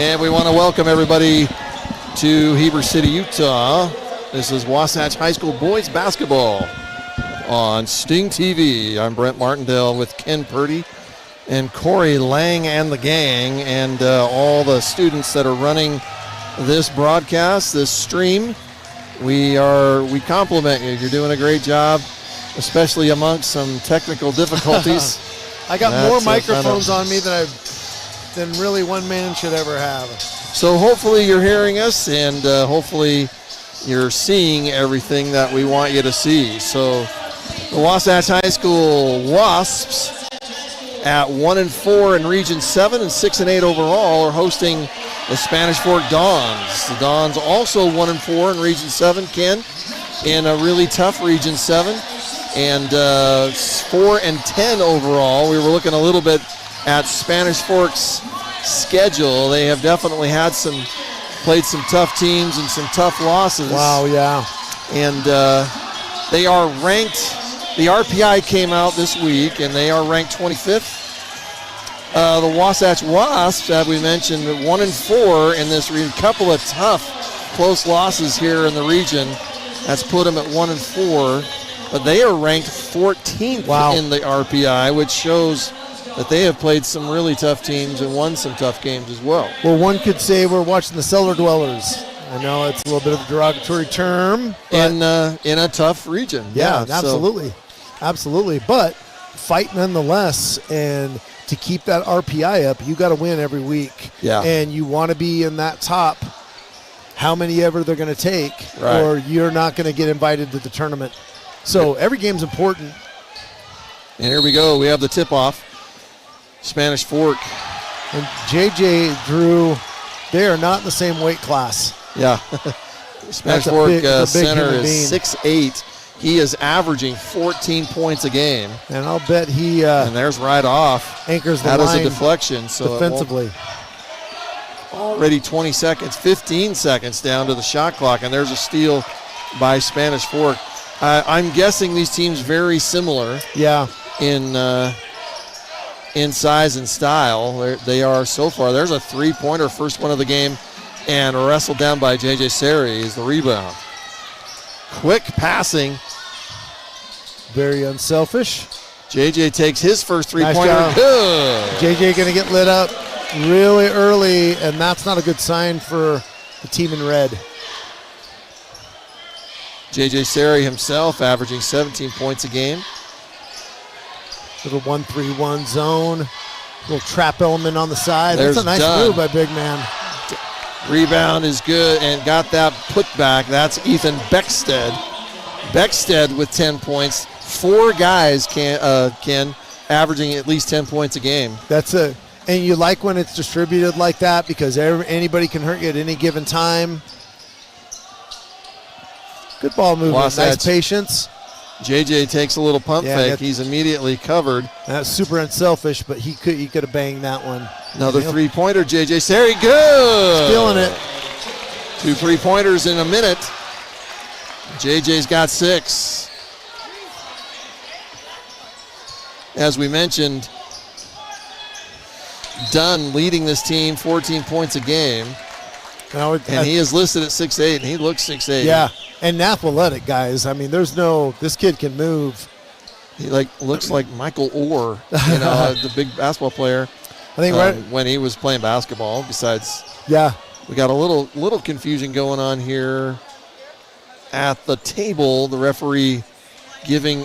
And we want to welcome everybody to Heber City, Utah. This is Wasatch High School boys basketball on Sting TV. I'm Brent Martindale with Ken Purdy and Corey Lang and the gang, and all the students that are running this broadcast, this stream. We compliment you. You're doing a great job, especially amongst some technical difficulties. I got more microphones on me than really one man should ever have. So hopefully you're hearing us, and hopefully you're seeing everything that we want you to see. So the Wasatch High School Wasps at 1-4 in Region 7 and 6-8 overall are hosting the Spanish Fork Dons. The Dons also 1-4 in Region 7, Ken, in a really tough Region 7, and 4-10 overall. We were looking a little bit at Spanish Fork's schedule. They have definitely played some tough teams and some tough losses. Wow, yeah. And they are ranked. The RPI came out this week, and they are ranked 25th. The Wasatch Wasps, as we mentioned, 1-4 in this region. Couple of tough, close losses here in the region. That's put them at 1-4. But they are ranked 14th in the RPI, which shows that they have played some really tough teams and won some tough games as well. Well, one could say we're watching the cellar dwellers. I know it's a little bit of a derogatory term. In a tough region. Yeah, absolutely. Absolutely. But fight nonetheless, and to keep that RPI up, you got to win every week. Yeah. And you want to be in that top, how many ever they're going to take, or you're not going to get invited to the tournament. So every game's important. And here we go. We have the tip-off. Spanish Fork. And JJ, Drew, they are not in the same weight class. Yeah. Spanish Fork center is 6'8". He is averaging 14 points a game. And I'll bet he and there's right off. Anchors the line. That is a deflection. So defensively. Already 20 seconds, 15 seconds down to the shot clock, and there's a steal by Spanish Fork. I'm guessing these teams very similar. Yeah. In size and style. They are so far. There's a three-pointer, first one of the game, and wrestled down by J.J. Seri is the rebound. Quick passing. Very unselfish. J.J. takes his first three-pointer. Nice. Good. J.J. going to get lit up really early, and that's not a good sign for the team in red. J.J. Seri himself averaging 17 points a game. Little 1-3-1 zone. Little trap element on the side. There's That's a nice move by big man. Rebound is good and got that put back. That's Ethan Beckstead. Beckstead with 10 points. 4 guys, Ken, averaging at least 10 points a game. And you like when it's distributed like that because anybody can hurt you at any given time. Good ball movement. Nice patience. JJ takes a little pump fake. He's immediately covered. That's super unselfish, but he could have banged that one. Another three-pointer, JJ Seri. Good. Stealing it. 2 3-pointers in a minute. JJ's got 6. As we mentioned, Dunn leading this team, 14 points a game. And he is listed at 6'8", and he looks 6'8". Yeah, and athletic, guys. I mean, this kid can move. He looks like Michael Orr, the big basketball player. I think when he was playing basketball. Besides, we got a little confusion going on here at the table. The referee giving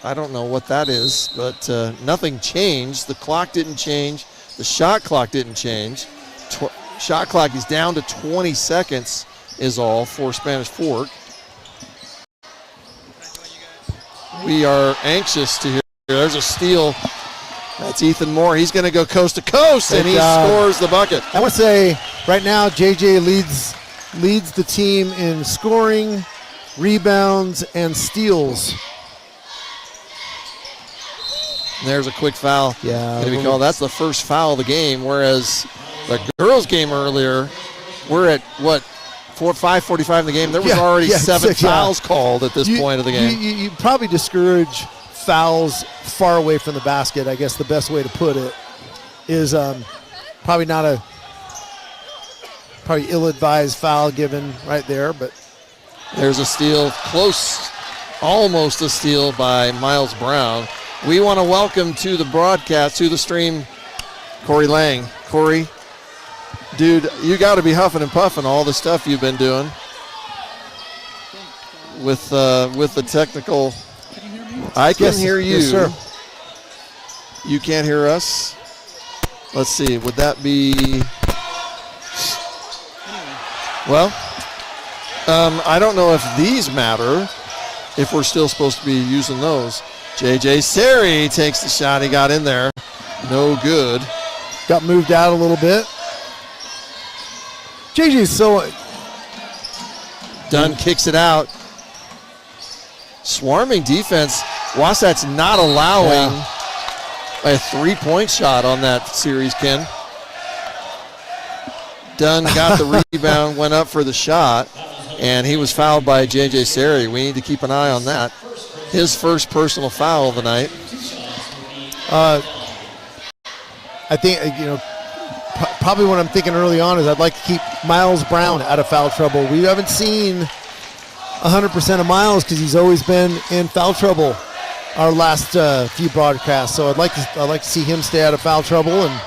I don't know what that is, but nothing changed. The clock didn't change. The shot clock didn't change. Shot clock is down to 20 seconds is all for Spanish Fork. We are anxious to hear. There's a steal. That's Ethan Moore. He's going to go coast to coast, and he scores the bucket. I would say right now JJ leads the team in scoring, rebounds, and steals. And there's a quick foul. Yeah. Going to be called. That's the first foul of the game, whereas the girls' game earlier, we're at, 5:45 in the game. There was already 7 fouls called at this point of the game. You probably discourage fouls far away from the basket. I guess the best way to put it is probably not probably ill-advised foul given right there, but there's a steal, close, almost a steal by Miles Brown. We want to welcome to the broadcast, to the stream, Corey Lang. Corey, dude, you got to be huffing and puffing all the stuff you've been doing with the technical. I can hear you. Yes, sir. You can't hear us. Let's see. Would that be? Well, I don't know if these matter. If we're still supposed to be using those. J.J. Seri takes the shot. He got in there. No good. Got moved out a little bit. J.J.'s so. Dunn kicks it out. Swarming defense. Wasatch not allowing a three-point shot on that series, Ken. Dunn got the rebound, went up for the shot, and he was fouled by J.J. Seri. We need to keep an eye on that. His first personal foul of the night. I think, probably what I'm thinking early on is I'd like to keep Miles Brown out of foul trouble. We haven't seen 100% of Miles because he's always been in foul trouble our last few broadcasts. So I'd like to see him stay out of foul trouble. And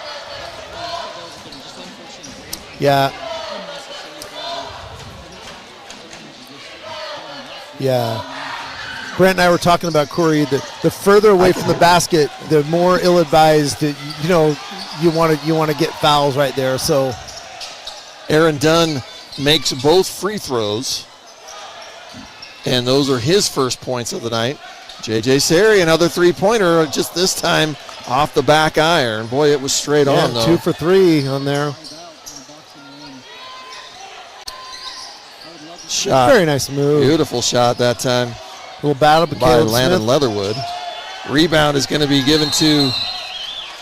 yeah. Brent and I were talking about, Corey, the further away from the basket, the more ill-advised that you want to get fouls right there. So Aaron Dunn makes both free throws, and those are his first points of the night. J.J. Seri, another three-pointer, just this time off the back iron. Boy, it was straight on, though. 2 for 3 on there. Shot. Very nice move. Beautiful shot that time. A little battle by Landon Leatherwood. Rebound is going to be given to,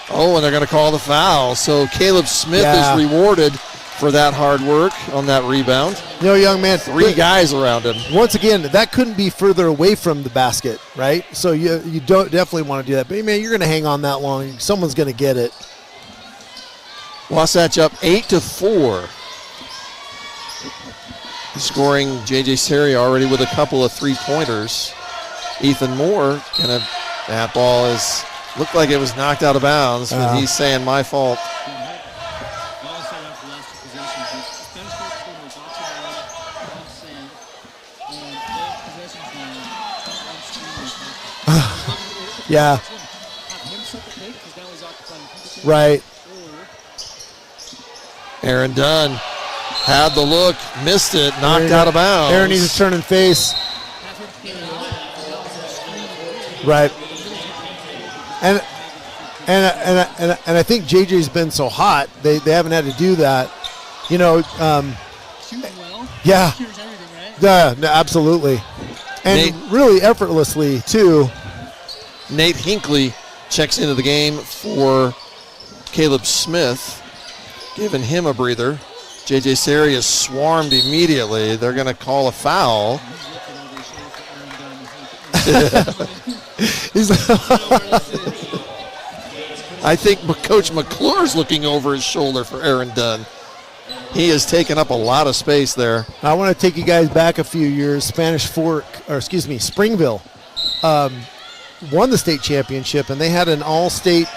and they're going to call the foul. So Caleb Smith is rewarded for that hard work on that rebound. Young man. Three guys around him. Once again, that couldn't be further away from the basket, right? So you don't definitely want to do that. But, man, you're going to hang on that long. Someone's going to get it. Wasatch up 8-4. Scoring J.J. Seri already with a couple of three-pointers. Ethan Moore, that ball looked like it was knocked out of bounds, but he's saying my fault. Yeah. Right. Aaron Dunn had the look, missed it, knocked out of bounds. Aaron needs to turn and face. Right. And I think JJ's been so hot, they haven't had to do that. Yeah. Yeah, no, absolutely. And really effortlessly, too. Nate Hinckley checks into the game for Caleb Smith, giving him a breather. J.J. Seri is swarmed immediately. They're going to call a foul. I think Coach McClure's looking over his shoulder for Aaron Dunn. He has taken up a lot of space there. I want to take you guys back a few years. Springville won the state championship, and they had an all-state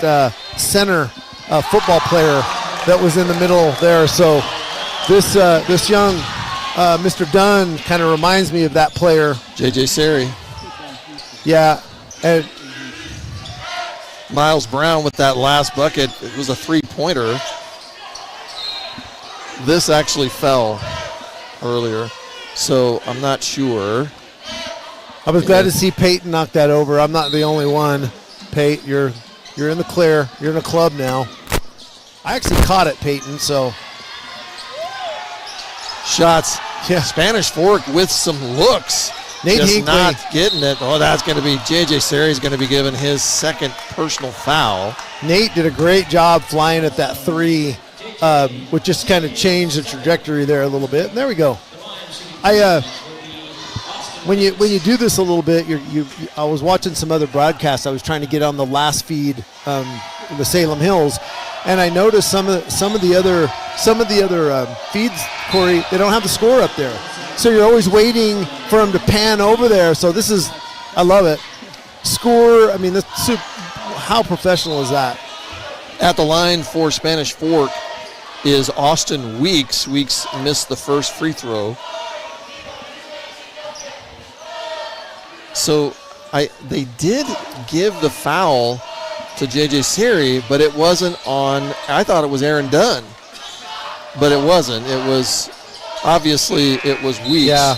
center football player that was in the middle there. So this young Mr. Dunn kind of reminds me of that player. J.J. Seri. Yeah. And Miles Brown with that last bucket. It was a three-pointer. This actually fell earlier, so I'm not sure. I was glad to see Peyton knock that over. I'm not the only one. Peyton, you're in the clear. You're in the club now. I actually caught it, Peyton, so. Shots. Yeah. Spanish Fork with some looks. Nate just Hinckley. Not getting it. Oh, that's going to be J.J. Seri is going to be given his second personal foul. Nate did a great job flying at that three, which just kind of changed the trajectory there a little bit. And there we go. when you do this a little bit, I was watching some other broadcasts. I was trying to get on the last feed, the Salem Hills, and I noticed some of the other feeds, Corey, they don't have the score up there, so you're always waiting for them to pan over there. So I love it. Score. I mean, how professional is that? At the line for Spanish Fork is Austin Weeks. Weeks missed the first free throw. So they did give the foul to J.J. Siri, but it wasn't on. I thought it was Aaron Dunn, but it wasn't. It was Weeks. Yeah.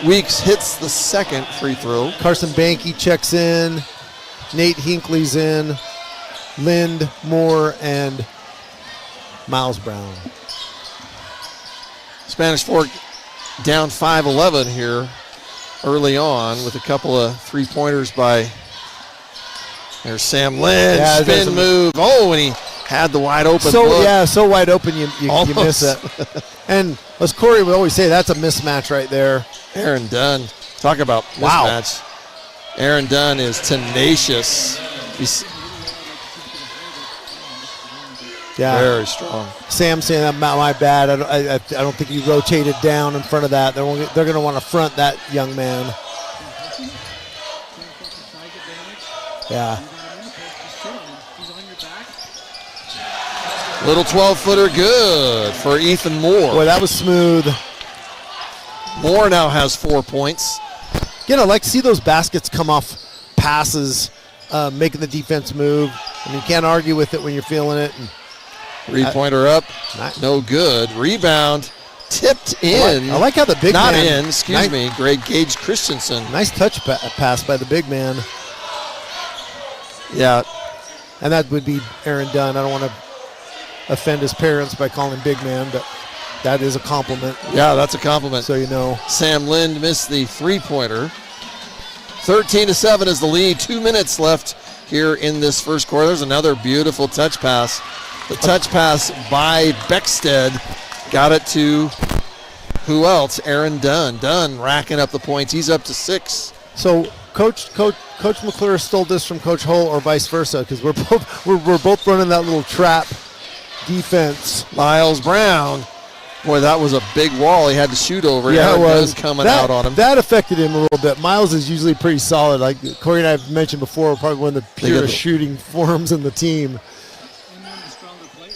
Weeks hits the second free throw. Carson Banke checks in. Nate Hinckley's in. Lind, Moore, and Miles Brown. Spanish Fork down 5-11 here early on with a couple of three-pointers by there's Sam Lind. Yeah, spin move. Oh, and he had the wide open look. Yeah, so wide open you miss it. And as Corey would always say, that's a mismatch right there. Aaron Dunn. Talk about mismatch. Wow. Aaron Dunn is tenacious. He's very strong. Sam saying that my bad. I don't think he rotated down in front of that. They're going to want to front that young man. Yeah. Little 12-footer good for Ethan Moore. Boy, that was smooth. Moore now has 4 points. Again, I like to see those baskets come off passes, making the defense move. I mean, you can't argue with it when you're feeling it. And three-pointer up, no good. Rebound, tipped in. I like how the big man. Not in, excuse me, Greg Gage Christensen. Nice touch pass by the big man. Yeah. And that would be Aaron Dunn. I don't want to offend his parents by calling him big man, but that is a compliment. Yeah, that's a compliment. So you know. Sam Lind missed the three-pointer. 13-7 is the lead. 2 minutes left here in this first quarter. There's another beautiful touch pass. The touch pass by Beckstead got it to who else? Aaron Dunn. Dunn racking up the points. He's up to 6. So Coach McClure stole this from Coach Hull, or vice versa, because we're both running that little trap defense. Miles Brown. Boy, that was a big wall he had to shoot over. Yeah, Aaron it was. Dunn coming out on him. That affected him a little bit. Miles is usually pretty solid. Like Corey and I have mentioned before, probably one of the purest shooting forms in the team.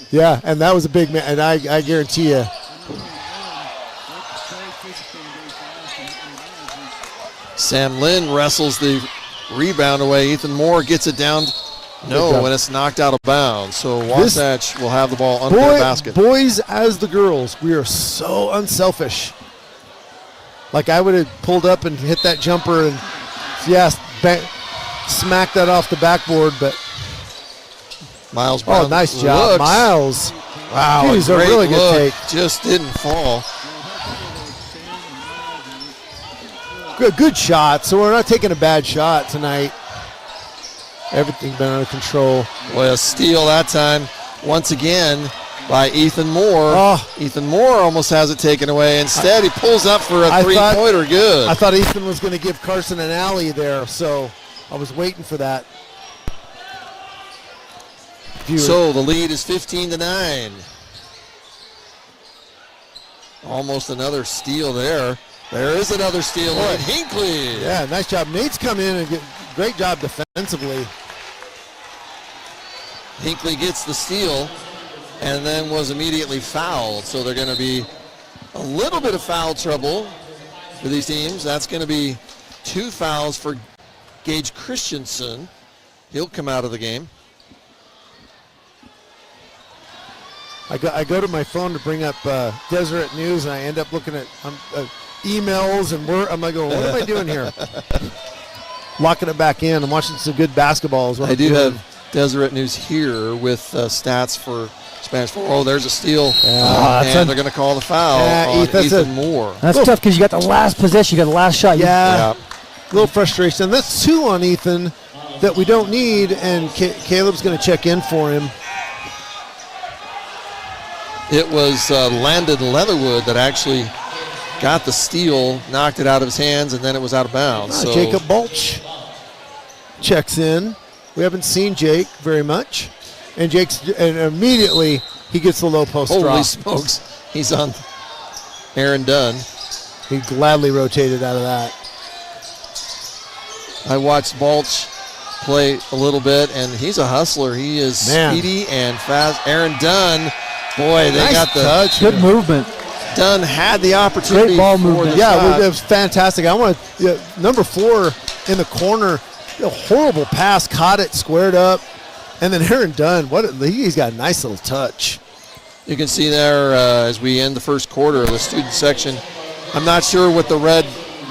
Yeah, and that was a big man, and I guarantee you. Sam Lind wrestles the rebound away. Ethan Moore gets it down. No, and it's knocked out of bounds. So Wasatch will have the ball under the basket. Boys as the girls, we are so unselfish. Like I would have pulled up and hit that jumper and, smack that off the backboard, but. Miles Brown. Oh, nice job, Miles. Wow, Jeez, a really good take. Just didn't fall. Good shot. So we're not taking a bad shot tonight. Everything's been under control. Boy, a steal that time once again by Ethan Moore. Oh. Ethan Moore almost has it taken away. Instead, he pulls up for a three-pointer. Good. I thought Ethan was going to give Carson an alley there, so I was waiting for that. So the lead is 15-9. Almost another steal there. There is another steal. Boy. Hinckley. Yeah, nice job. Nate's come in and great job defensively. Hinckley gets the steal and then was immediately fouled. So they're going to be a little bit of foul trouble for these teams. That's going to be 2 fouls for Gage Christensen. He'll come out of the game. I go to my phone to bring up Deseret News, and I end up looking at emails, and I'm like, what am I doing here? Locking it back in. I'm watching some good basketball. Is what I do have Deseret News here with stats for Spanish Fork. Oh, there's a steal. And they're going to call the foul on Ethan Moore. That's tough because you got the last possession, you got the last shot. Yeah. A little frustration. That's 2 on Ethan that we don't need, and Caleb's going to check in for him. It was Landon Leatherwood that actually got the steal, knocked it out of his hands, and then it was out of bounds. So Jacob Balch checks in. We haven't seen Jake very much. And immediately he gets the low post drop. Holy smokes. He's on Aaron Dunn. He gladly rotated out of that. I watched Balch play a little bit, and he's a hustler. He is speedy and fast. Aaron Dunn, boy, they got the touch. Good movement. Dunn had the opportunity. Great ball movement. Yeah, it was fantastic. I want number 4 in the corner. A horrible pass, caught it, squared up, and then Aaron Dunn. He's got a nice little touch. You can see there as we end the first quarter of the student section. I'm not sure what the red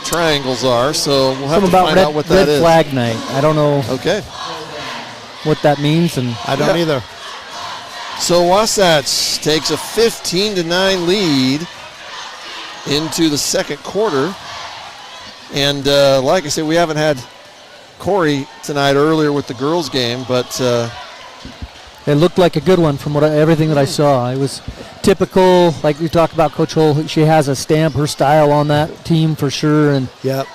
triangles are, so we'll have to find out what that is. Red flag night. I don't know. Okay. What that means, and I don't either. So Wasatch takes a 15-9 lead into the second quarter, and like I said, we haven't had Corey tonight earlier with the girls game, but it looked like a good one from everything that I saw. It was typical, like we talked about Coach Hull. She has a stamp, her style on that team for sure, and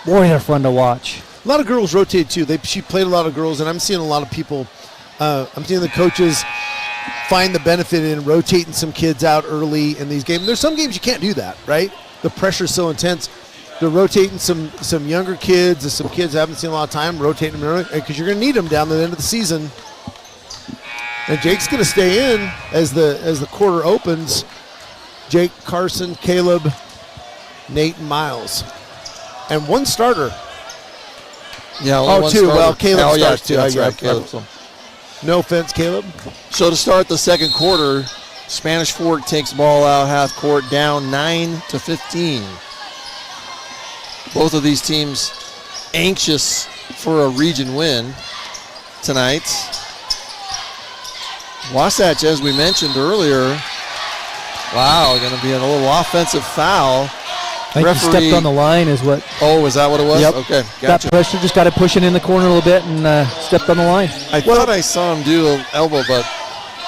boy, they're fun to watch. A lot of girls rotate too. She played a lot of girls, and I'm seeing a lot of people. I'm seeing the coaches find the benefit in rotating some kids out early in these games. There's some games you can't do that, right? The pressure's so intense. They're rotating some younger kids, and some kids haven't seen a lot of time, rotating them early because you're going to need them down to the end of the season. And Jake's going to stay in as the quarter opens. Jake, Carson, Caleb, Nate, and Miles. And one starter. Yeah, two. Well, Caleb starts too. That's right, Caleb. No offense, Caleb. So to start the second quarter, Spanish Fork takes the ball out half court, down 9-15. Both of these teams anxious for a region win tonight. Wasatch, as we mentioned earlier, going to be a little offensive foul. I think he stepped on the line is what. Oh, is that what it was? Yep. Okay, gotcha. Got pressure, just got to push it in the corner a little bit and stepped on the line. I thought I saw him do an elbow, but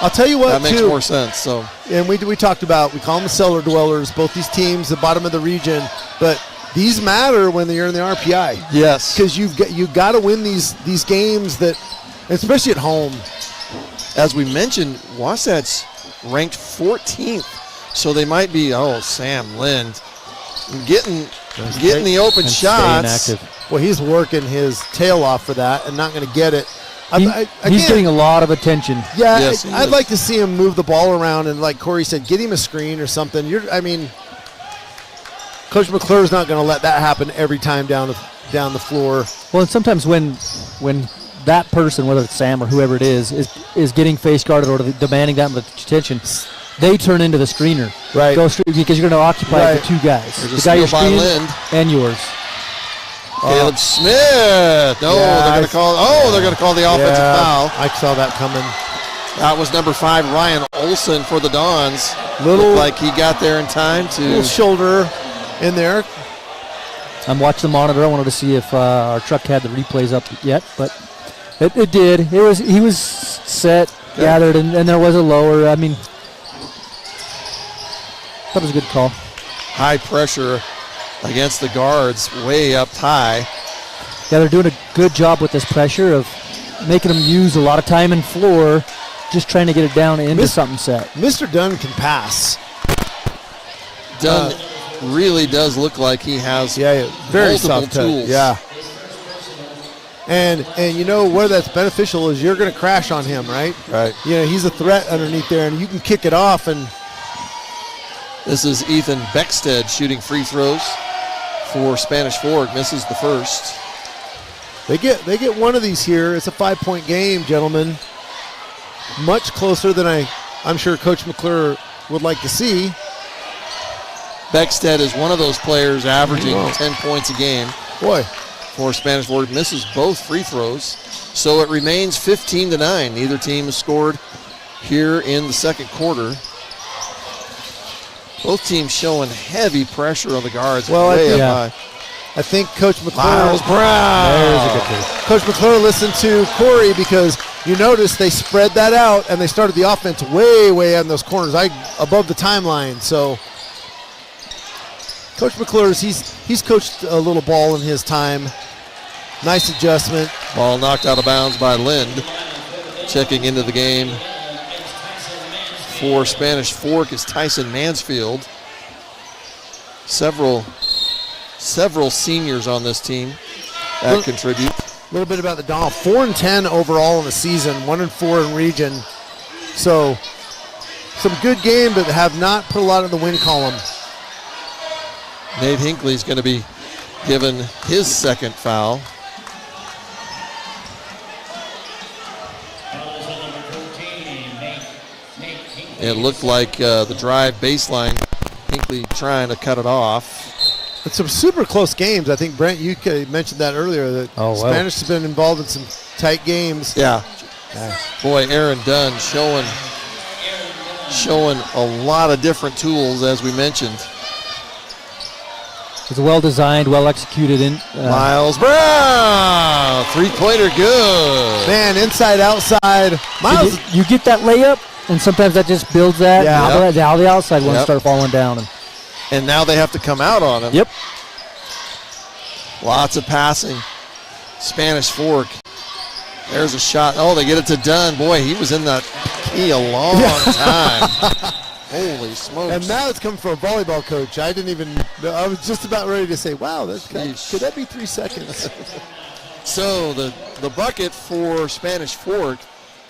I'll tell you what, that makes more sense. So, and we talked about, we call them the cellar dwellers, both these teams, the bottom of the region, but these matter when you're in the RPI. Yes, because you've got to win these games that, especially at home. As we mentioned, Wasatch ranked 14th, so they might be. Sam Lind getting the open shots. Well, he's working his tail off for that and not going to get it. He's getting a lot of attention. Yeah, yes, I'd like to see him move the ball around and, like Corey said, get him a screen or something. Coach McClure's not going to let that happen every time down the floor. Well, and sometimes when that person, whether it's Sam or whoever it is getting face guarded or demanding that much attention, they turn into the screener. Right. Because you're going to occupy the two guys. There's the guy you're screening and yours. Caleb Smith. They're going to call. They're going to call the offensive foul. I saw that coming. That was number 5, Ryan Olson for the Dons. Looked like he got there in time to. Little shoulder in there. I'm watching the monitor. I wanted to see if our truck had the replays up yet, but it did. He was set, gathered, and there was a lower. I mean, that was a good call. High pressure against the guards, way up high. Yeah, they're doing a good job with this pressure of making them use a lot of time and floor, just trying to get it down into something set. Mr. Dunn can pass. Dunn really does look like he has very multiple tools. Yeah. And where that's beneficial is you're going to crash on him, right? Right. He's a threat underneath there, and you can kick it off. And this is Ethan Beckstead shooting free throws for Spanish Fork. Misses the first. They get one of these here. It's a 5-point game, gentlemen. Much closer than I'm sure Coach McClure would like to see. Beckstead is one of those players averaging 10 points a game. Boy. For Spanish Fork, misses both free throws. So it remains 15-9. Neither team has scored here in the second quarter. Both teams showing heavy pressure on the guards. I think Coach McClure. Miles Brown. There's a good play. Coach McClure listened to Corey because you notice they spread that out and they started the offense way in those corners, above the timeline. So Coach McClure's, he's coached a little ball in his time. Nice adjustment. Ball knocked out of bounds by Lind. Checking into the game for Spanish Fork is Tyson Mansfield. Several seniors on this team that contribute. A little bit about the Dom. 4-10 overall in the season, 1-4 in region. So some good game, but have not put a lot in the win column. Nate Hinckley's going to be given his second foul. It looked like the drive baseline, Hinckley trying to cut it off. It's some super close games. I think, Brent, you mentioned that earlier, that Spanish has been involved in some tight games. Yeah. Boy, Aaron Dunn showing a lot of different tools, as we mentioned. It's well designed, well executed. Miles Brown, three-pointer good. Man, inside, outside. Miles, so you get that layup, and sometimes that just builds that. Yeah. Now the outside ones start falling down. And now they have to come out on him. Yep. Lots of passing. Spanish Fork. There's a shot. Oh, they get it to Dunn. Boy, he was in that key a long time. Holy smokes. And now it's coming from a volleyball coach. I was just about ready to say, wow, could that be 3 seconds? So the bucket for Spanish Fork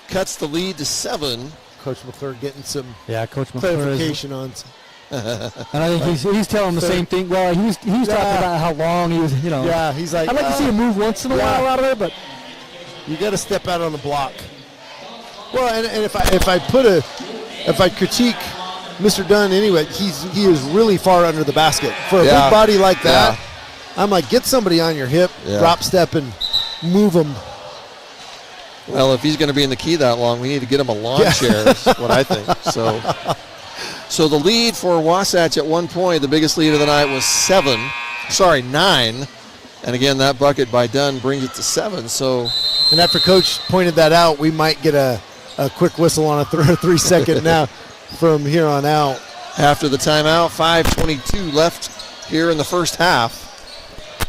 cuts the lead to 7. Coach McClure getting some Coach McClure clarification on some. And I think he's telling the same thing. Well, he was talking about how long he was, Yeah, he's like, I'd like to see him move once in a while out of there, but you got to step out on the block. Well, and if I critique Mr. Dunn anyway, he is really far under the basket for a big body like that. Yeah. I'm like, get somebody on your hip, drop step, and move him. Well, if he's going to be in the key that long, we need to get him a lawn chair. Is what I think. So the lead for Wasatch at one point, the biggest lead of the night was 9. And again, that bucket by Dunn brings it to 7. So, and after Coach pointed that out, we might get a quick whistle on a 3-second now from here on out. After the timeout, 5:22 left here in the first half.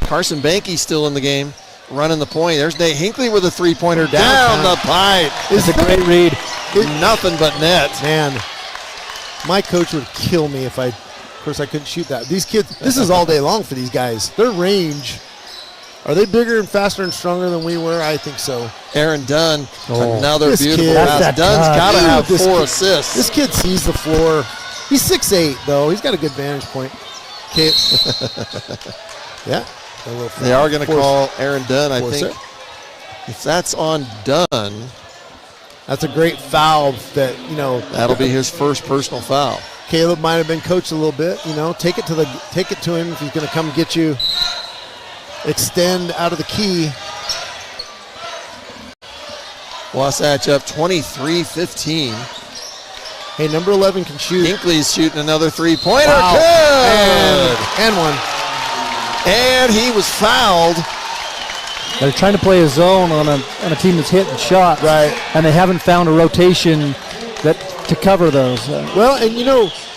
Carson Banke still in the game, running the point. There's Nate Hinckley with a three-pointer down the pipe. It's a great read. Nothing but net. Man, my coach would kill me if of course I couldn't shoot that. These kids, this is all day long for these guys. Their range, are they bigger and faster and stronger than we were? I think so. Aaron Dunn, another beautiful kid, pass. Dunn's got to have 4 assists. This kid sees the floor. He's 6'8", though. He's got a good vantage point. Okay. Yeah. They are going to call Aaron Dunn, I think. If that's on Dunn, that's a great foul that, that'll be his first personal foul. Caleb might have been coached a little bit, take it to him if he's going to come get you. Extend out of the key. Wasatch up 23-15. Hey, number 11 can shoot. Hinckley's shooting another three-pointer. Wow. Good! And one. And he was fouled. They're trying to play a zone on a team that's hitting shots. Right. And they haven't found a rotation to cover those. Well, and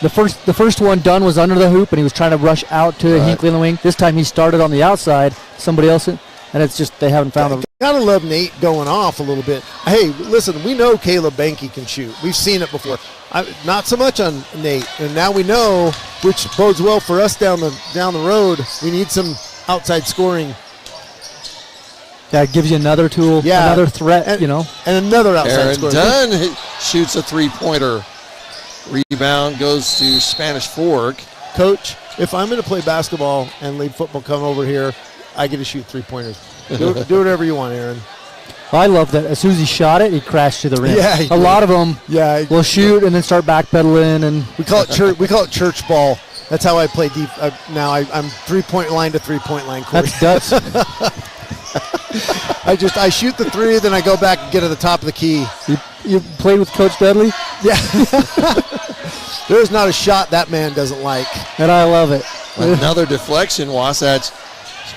the first one, Dunn was under the hoop and he was trying to rush out to Hinckley in the wing. This time he started on the outside, somebody else, and it's just they haven't found them. Gotta love Nate going off a little bit. Hey, listen, we know Caleb Banke can shoot. We've seen it before. Not so much on Nate, and now we know, which bodes well for us down the road. We need some outside scoring. Yeah, it gives you another tool, another threat, and another outside scorer. Aaron Dunn shoots a three-pointer. Rebound goes to Spanish Fork. Coach, if I'm going to play basketball and leave football come over here, I get to shoot three-pointers. Do whatever you want, Aaron. I love that. As soon as he shot it, he crashed to the rim. Yeah, a lot of them will shoot and then start backpedaling, and we call it church ball. That's how I play deep. Now I'm three-point line to three-point line. Court. That's I shoot the three, then I go back and get to the top of the key. You played with Coach Dudley? Yeah. There's not a shot that man doesn't like. And I love it. Another deflection. Wasatch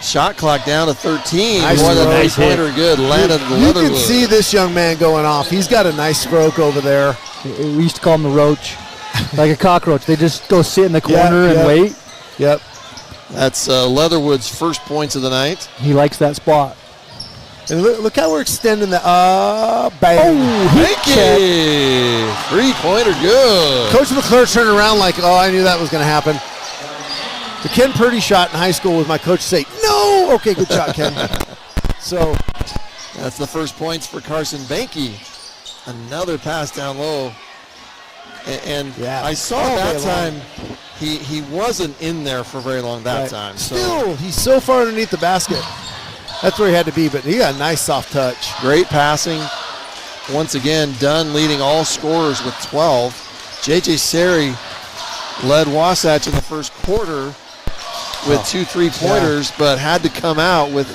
shot clock down to 13. Nice More than a pointer good. Landed you can see this young man going off. He's got a nice stroke over there. We used to call him the roach. Like a cockroach. They just go sit in the corner and wait. Yep. That's Leatherwood's first points of the night. He likes that spot. And look how we're extending the bang. Hanky! 3-pointer good. Coach McClure turned around like, oh, I knew that was going to happen. The Ken Purdy shot in high school was my coach say, no! Okay, good shot, Ken. So that's the first points for Carson Banky. Another pass down low. And I saw that time he wasn't in there for very long that time. So. Still, he's so far underneath the basket. That's where he had to be, but he got a nice soft touch. Great passing. Once again, Dunn leading all scorers with 12. J.J. Seri led Wasatch in the first quarter with 2 3-pointers, but had to come out with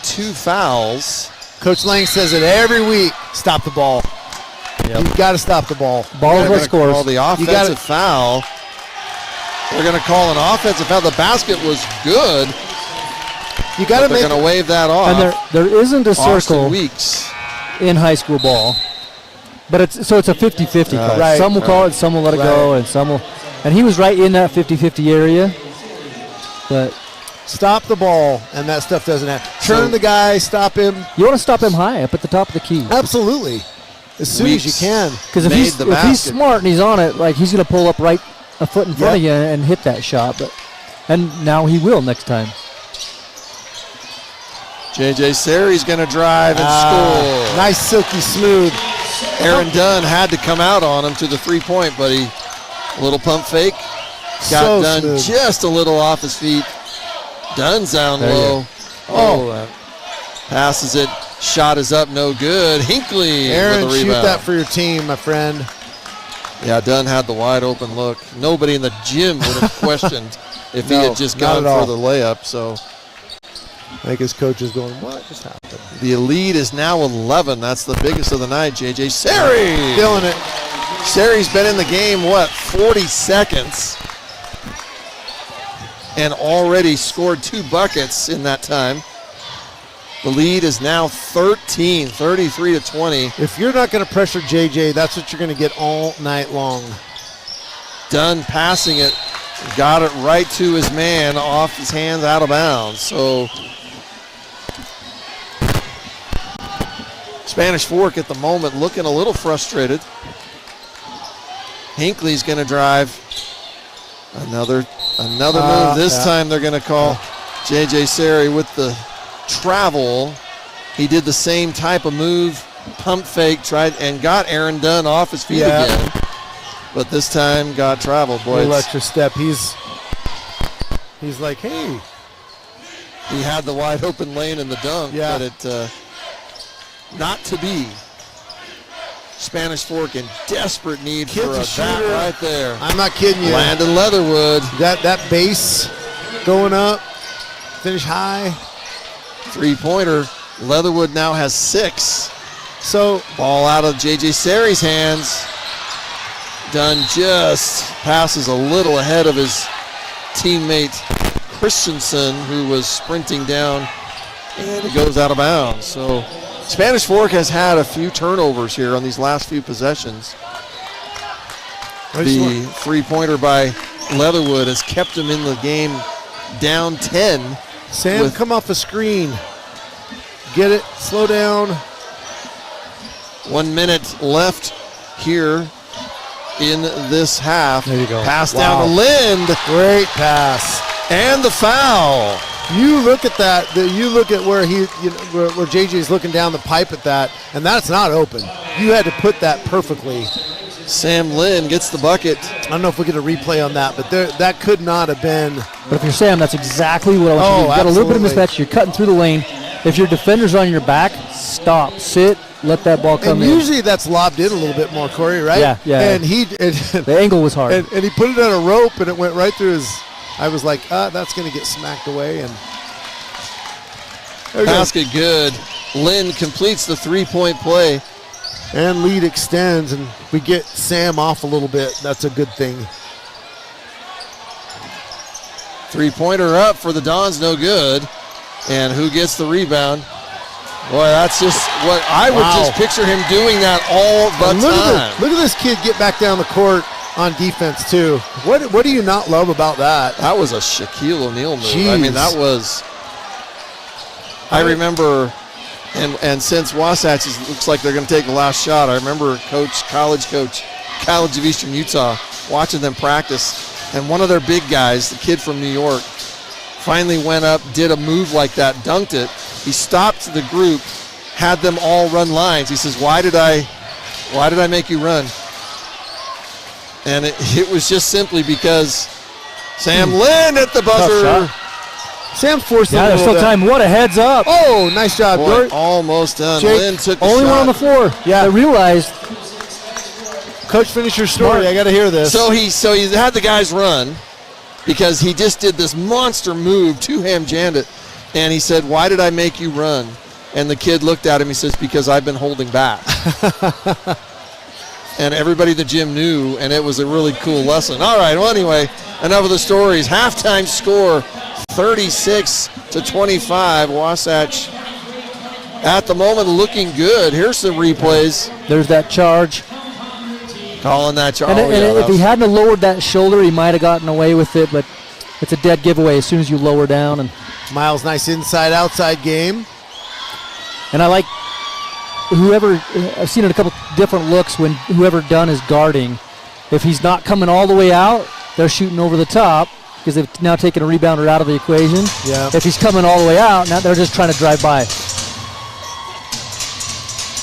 2 fouls. Coach Lang says it every week, stop the ball. Yep. You've got to stop the ball. Ball is what scores. Call the offensive foul. They're going to call an offensive foul. The basket was good. You got to They're going to wave that off. And there isn't a circle Weeks. in high school ball. But it's a 50-50 call. Right. Some will call it, some will let it go, and some will. And he was right in that 50-50 area. But stop the ball, and that stuff doesn't happen. Turn the guy, stop him. You want to stop him high up at the top of the key. Absolutely. As soon as you can. Because if he's smart and he's on it, like he's going to pull up right a foot in front of you and hit that shot. And now he will next time. J.J. Seri's going to drive and score. Nice silky smooth. Aaron Dunn had to come out on him to the 3-point, but a little pump fake. Got Dunn smooth. Just a little off his feet. Dunn's down low. Passes it. Shot is up, no good. Hinckley Aaron, with the rebound. shoot that for your team, my friend. Yeah, Dunn had the wide open look. Nobody in the gym would have questioned if he had just gone for the layup. So I think his coach is going, what just happened? The lead is now 11. That's the biggest of the night. J.J. Seri. Feeling it. Seri's been in the game, 40 seconds. And already scored 2 buckets in that time. The lead is now 13, 33-20. If you're not going to pressure JJ, that's what you're going to get all night long. Dunn passing it, got it right to his man, off his hands, out of bounds. So Spanish Fork at the moment looking a little frustrated. Hinckley's going to drive. Another move. This time they're going to call J.J. Seri with the travel. He did the same type of move, pump fake, tried and got Aaron Dunn off his feet again. But this time got traveled. Boy, little extra step. He's like, hey. He had the wide open lane in the dunk, but it not to be. Spanish Fork in desperate need for a shot right there. I'm not kidding you. Landon Leatherwood. That base going up, finish high. 3-pointer. Leatherwood now has 6. So ball out of J.J. Seri's hands. Dunn just passes a little ahead of his teammate Christensen, who was sprinting down, and he goes out of bounds. So Spanish Fork has had a few turnovers here on these last few possessions. The 3-pointer by Leatherwood has kept him in the game down 10. Sam, come off a screen. Get it, slow down. 1 minute left here in this half. There you go. Pass down to Lind. Great pass. And the foul. You look at that. You look at where where JJ's looking down the pipe at that, and that's not open. You had to put that perfectly. Sam Lind gets the bucket. I don't know if we get a replay on that, but that could not have been. But if you're Sam, that's exactly what I want you to do. You've got a little bit of mismatch. You're cutting through the lane. If your defender's on your back, stop, sit, let that ball come in. And usually that's lobbed in a little bit more, Corey, right? Yeah. And the angle was hard. And he put it on a rope, and it went right through his. I was like, that's going to get smacked away. And basket good. Lind completes the 3-point play. And lead extends, and we get Sam off a little bit. That's a good thing. 3-pointer up for the Dons, no good. And who gets the rebound? Boy, that's just what I would just picture him doing that all the time. Look at this kid get back down the court on defense too. What do you not love about that? That was a Shaquille O'Neal move. Jeez. I mean, that was. I remember, and since Wasatch looks like they're going to take the last shot, I remember College of Eastern Utah, watching them practice, and one of their big guys, the kid from New York, finally went up, did a move like that, dunked it. He stopped the group, had them all run lines. He says, "Why did I make you run?" And it was just simply because Sam Lynn at the buzzer. Sam forced Yeah, there's still time. What a heads up. Oh, nice job, Boy, almost done. Jake, Lynn took the Only shot. one on the floor. Yeah. I realized. Coach, finish your story. I got to hear this. So he had the guys run because he just did this monster move, two-hand jammed it, and he said, "Why did I make you run?" And the kid looked at him. He says, "Because I've been holding back." And everybody in the gym knew, and it was a really cool lesson. All right, well, anyway, enough of the stories. Halftime score, 36-25. Wasatch at the moment looking good. Here's some replays. There's that charge. Calling that charge. And if he hadn't lowered that shoulder, he might have gotten away with it, but it's a dead giveaway as soon as you lower down. And Miles, nice inside-outside game. And I like whoever, I've seen it a couple different looks when whoever Dunn is guarding. If he's not coming all the way out, they're shooting over the top because they've now taken a rebounder out of the equation. Yeah. If he's coming all the way out, now they're just trying to drive by.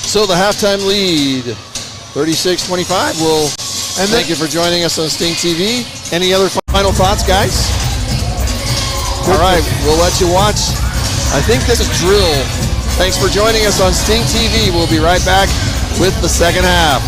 So the halftime lead, 36-25. Thank you for joining us on Sting TV. Any other final thoughts, guys? All right, we'll let you watch. I think this is drill. Thanks for joining us on Sting TV. We'll be right back with the second half.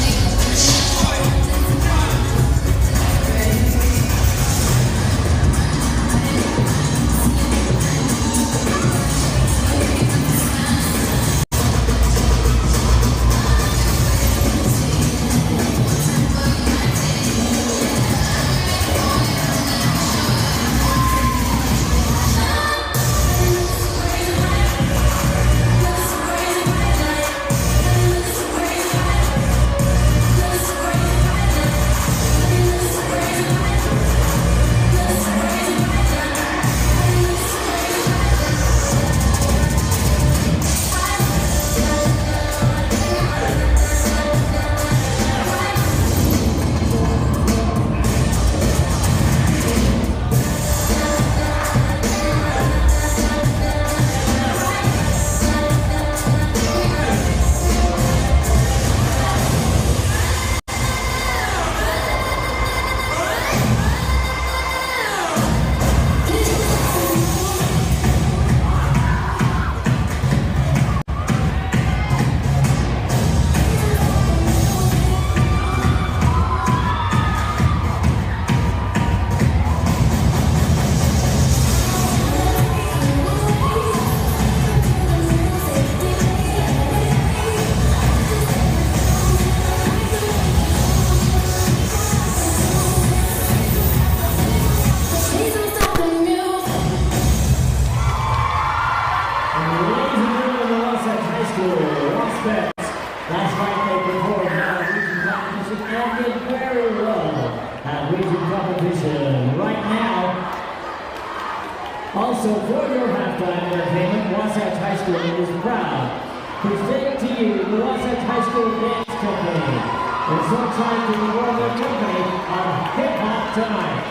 Also, for your halftime entertainment, Wasatch High School is proud to present to you the Wasatch High School Dance Company. We're so excited to reward their company on Hip Hop Tonight.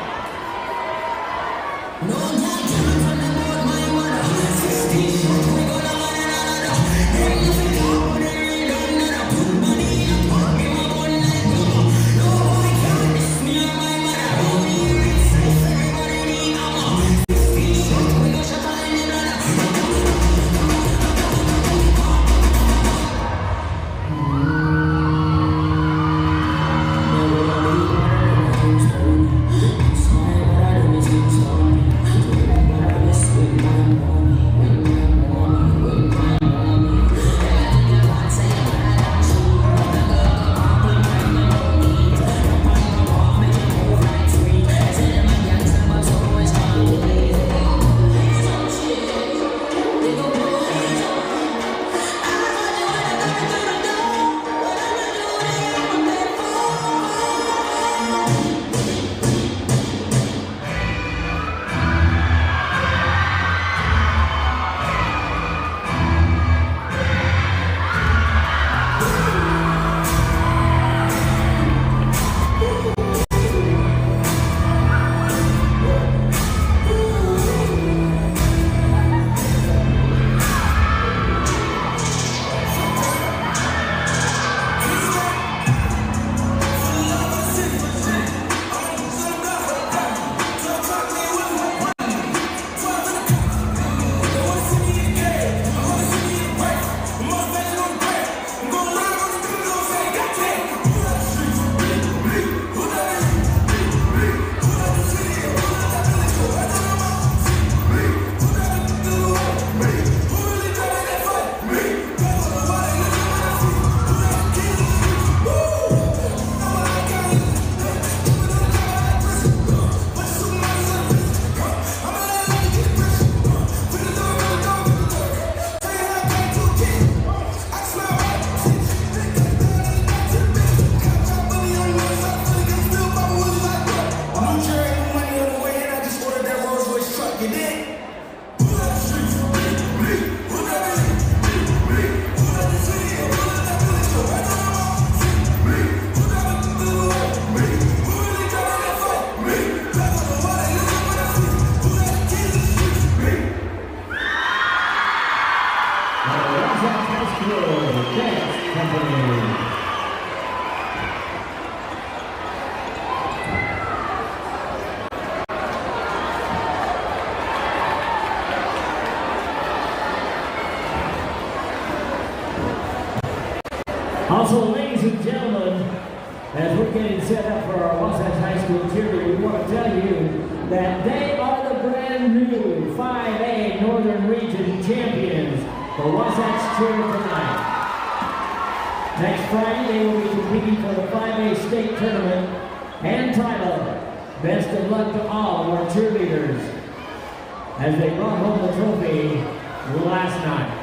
As we're getting set up for our Wasatch High School cheerleader, we want to tell you that they are the brand new 5A Northern Region champions for Wasatch Cheer tonight. Next Friday, they will be competing for the 5A state tournament and title. Best of luck to all of our cheerleaders as they brought home the trophy last night.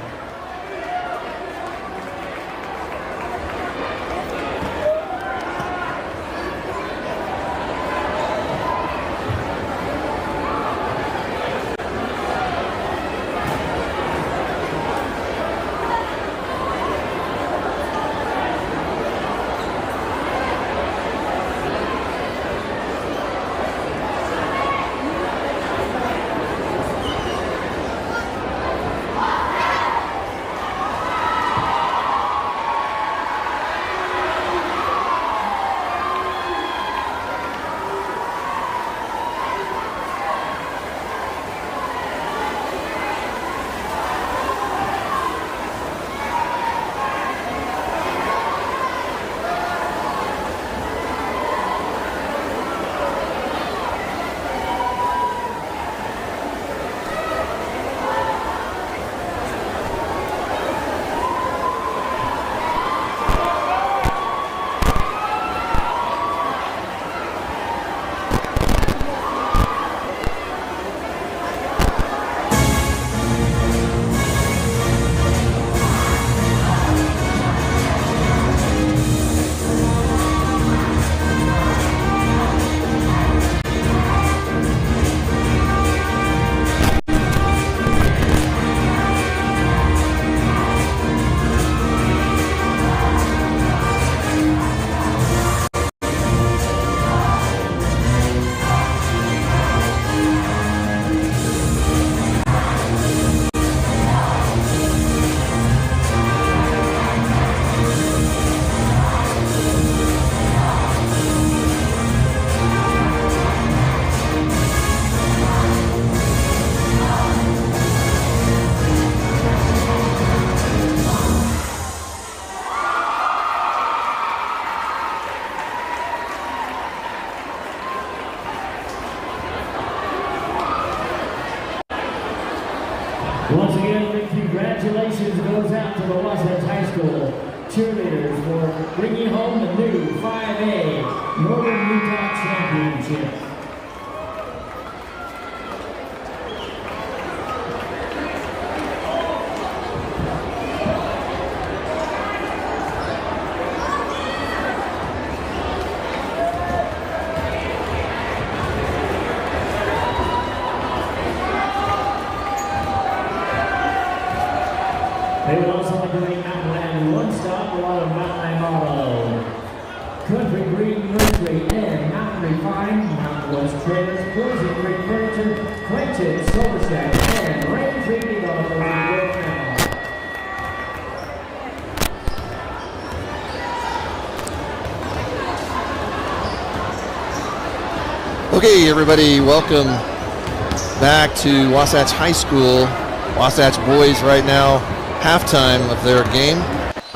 Once again, big congratulations goes out to the Wasatch High School cheerleaders for bringing home the new 5A Northern Utah Championship. They will also be doing Mountain Land One Stop, a lot of Mountain Land Auto, Country Green Nursery, and Mountain Refine, Mountain West Trailers, Poison Creek Furniture, Quentin, Silver Shack, and Rain Tree Development will be working out. Okay, everybody, welcome back to Wasatch High School. Wasatch boys right now, halftime of their game,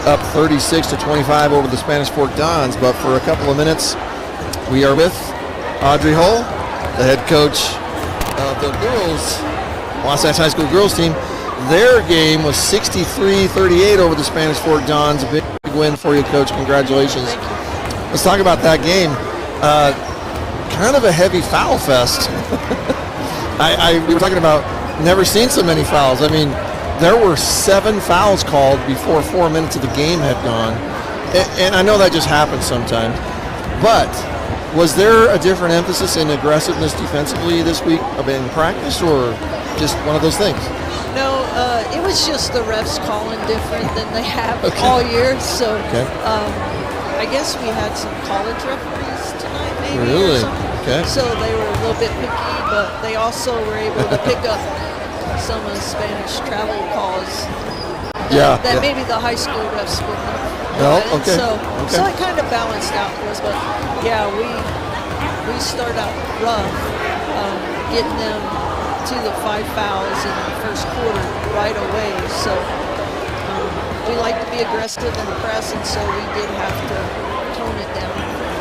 up 36-25 over the Spanish Fork Dons. But for a couple of minutes, we are with Audrey Hull, the head coach of the girls, Wasatch High School girls team. Their game was 63-38 over the Spanish Fork Dons. A big win for you, Coach. Congratulations. Let's talk about that game. Kind of a heavy foul fest. We were talking about never seen so many fouls. I mean, there were 7 fouls called before 4 minutes of the game had gone. And I know that just happens sometimes. But was there a different emphasis in aggressiveness defensively this week in practice, or just one of those things? No, it was just the refs calling different than they have all year. So I guess we had some college referees tonight, maybe. Really? Or something. Okay. So they were a little bit picky, but they also were able to pick up some of the Spanish travel calls that maybe the high school refs wouldn't have. No, okay. So it kind of balanced out for us. But yeah, we start out rough, getting them to the 5 fouls in the first quarter right away. So we like to be aggressive and press, and so we did have to tone it down.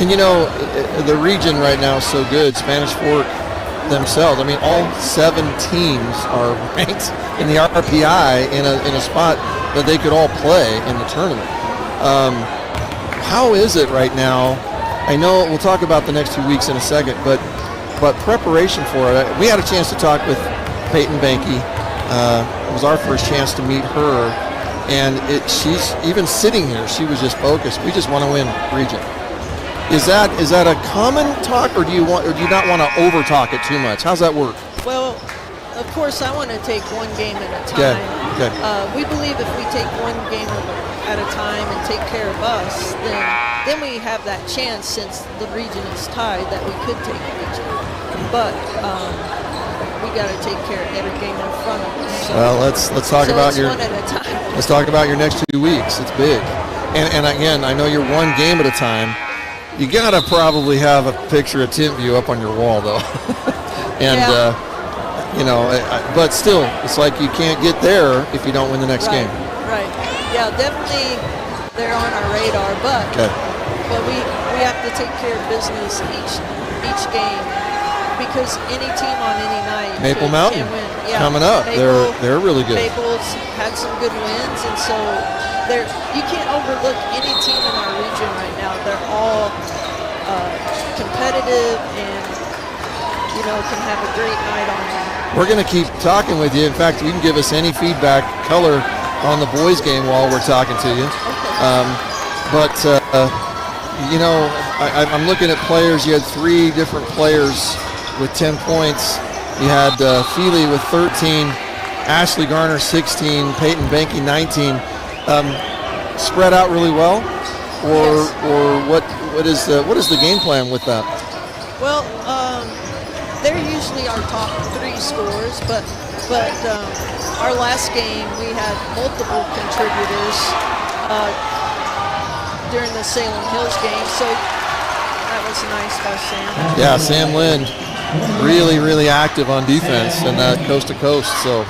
And the region right now is so good. Spanish Fork themselves. I mean, all 7 teams are ranked in the RPI in a spot that they could all play in the tournament. How is it right now? I know we'll talk about the next 2 weeks in a second, but preparation for it. We had a chance to talk with Peyton Banky. It was our first chance to meet her, and she's even sitting here. She was just focused. We just want to win region. Is that a common talk, or do you not want to over talk it too much? How's that work? Well, of course, I want to take one game at a time. Okay. We believe if we take one game at a time and take care of us, then we have that chance, since the region is tied, that we could take a region. But we got to take care of every game in front of us. So, well, let's talk about your one at a time. Let's talk about your next 2 weeks. It's big, and again, I know you're one game at a time. You gotta probably have a picture of Timpview up on your wall, though. And but still, it's like you can't get there if you don't win the next game. Right. Yeah, definitely they're on our radar, but we have to take care of business each game, because any team on any night Maple Mountain can win. coming up. They're really good. Maple's had some good wins, and so you can't overlook any team in our region right now. They're all competitive and can have a great night on them. We're going to keep talking with you. In fact, you can give us any feedback, color on the boys game while we're talking to you. Okay. I'm looking at players. You had 3 different players with 10 points. You had Feely with 13, Ashley Garner 16, Peyton Banky 19. Spread out really well, or what is the game plan with that? Well, they're usually our top 3 scorers, but our last game we had multiple contributors during the Salem Hills game, so that was nice by Sam. Yeah, Sam Lynn, really, really active on defense and coast to coast. So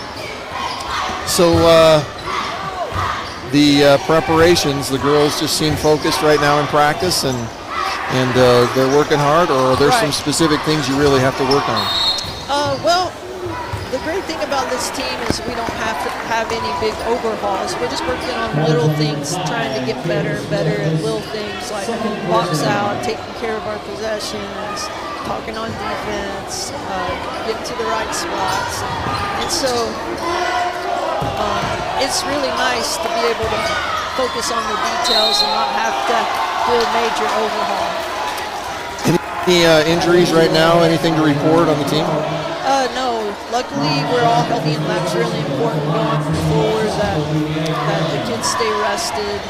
the preparations, the girls just seem focused right now in practice, and they're working hard, or are there some specific things you really have to work on? Well, the great thing about this team is we don't have to have any big overhauls. We're just working on little things, trying to get better and better at little things like box out, taking care of our possessions, talking on defense, getting to the right spots. And so it's really nice to be able to focus on the details and not have to do a major overhaul. Any injuries right now? Anything to report on the team? No. Luckily, we're all healthy, and that's really important going forward, that the kids stay rested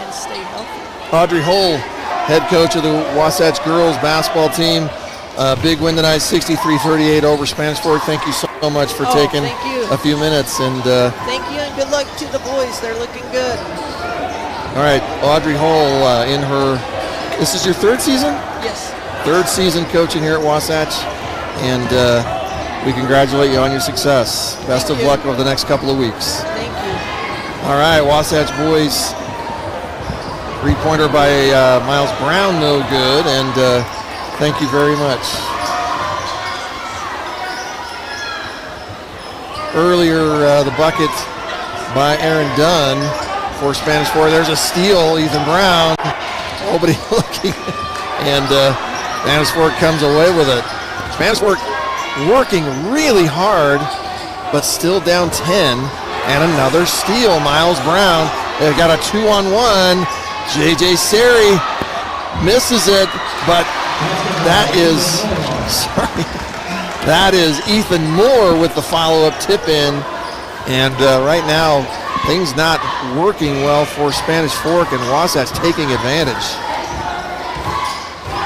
and stay healthy. Audrey Hull, head coach of the Wasatch girls basketball team. Big win tonight, 63-38 over Spanish Fork. Thank you so much for taking a few minutes. And thank you, and good luck to the boys. They're looking good. All right, Audrey Hull in her, this is your 3rd season? Yes. 3rd season coaching here at Wasatch, and we congratulate you on your success. Best of luck over the next couple of weeks. Thank you. All right, Wasatch boys, 3-pointer by Miles Brown, no good, and thank you very much. Earlier, the bucket by Aaron Dunn for Spanish Fork. There's a steal, Ethan Brown. Nobody looking, and Spanish Fork comes away with it. Spanish Fork working really hard, but still down 10. And another steal, Miles Brown. They've got a 2-on-1. JJ Seri misses it, but that is Ethan Moore with the follow-up tip in. And right now, things not working well for Spanish Fork, and Wasatch taking advantage.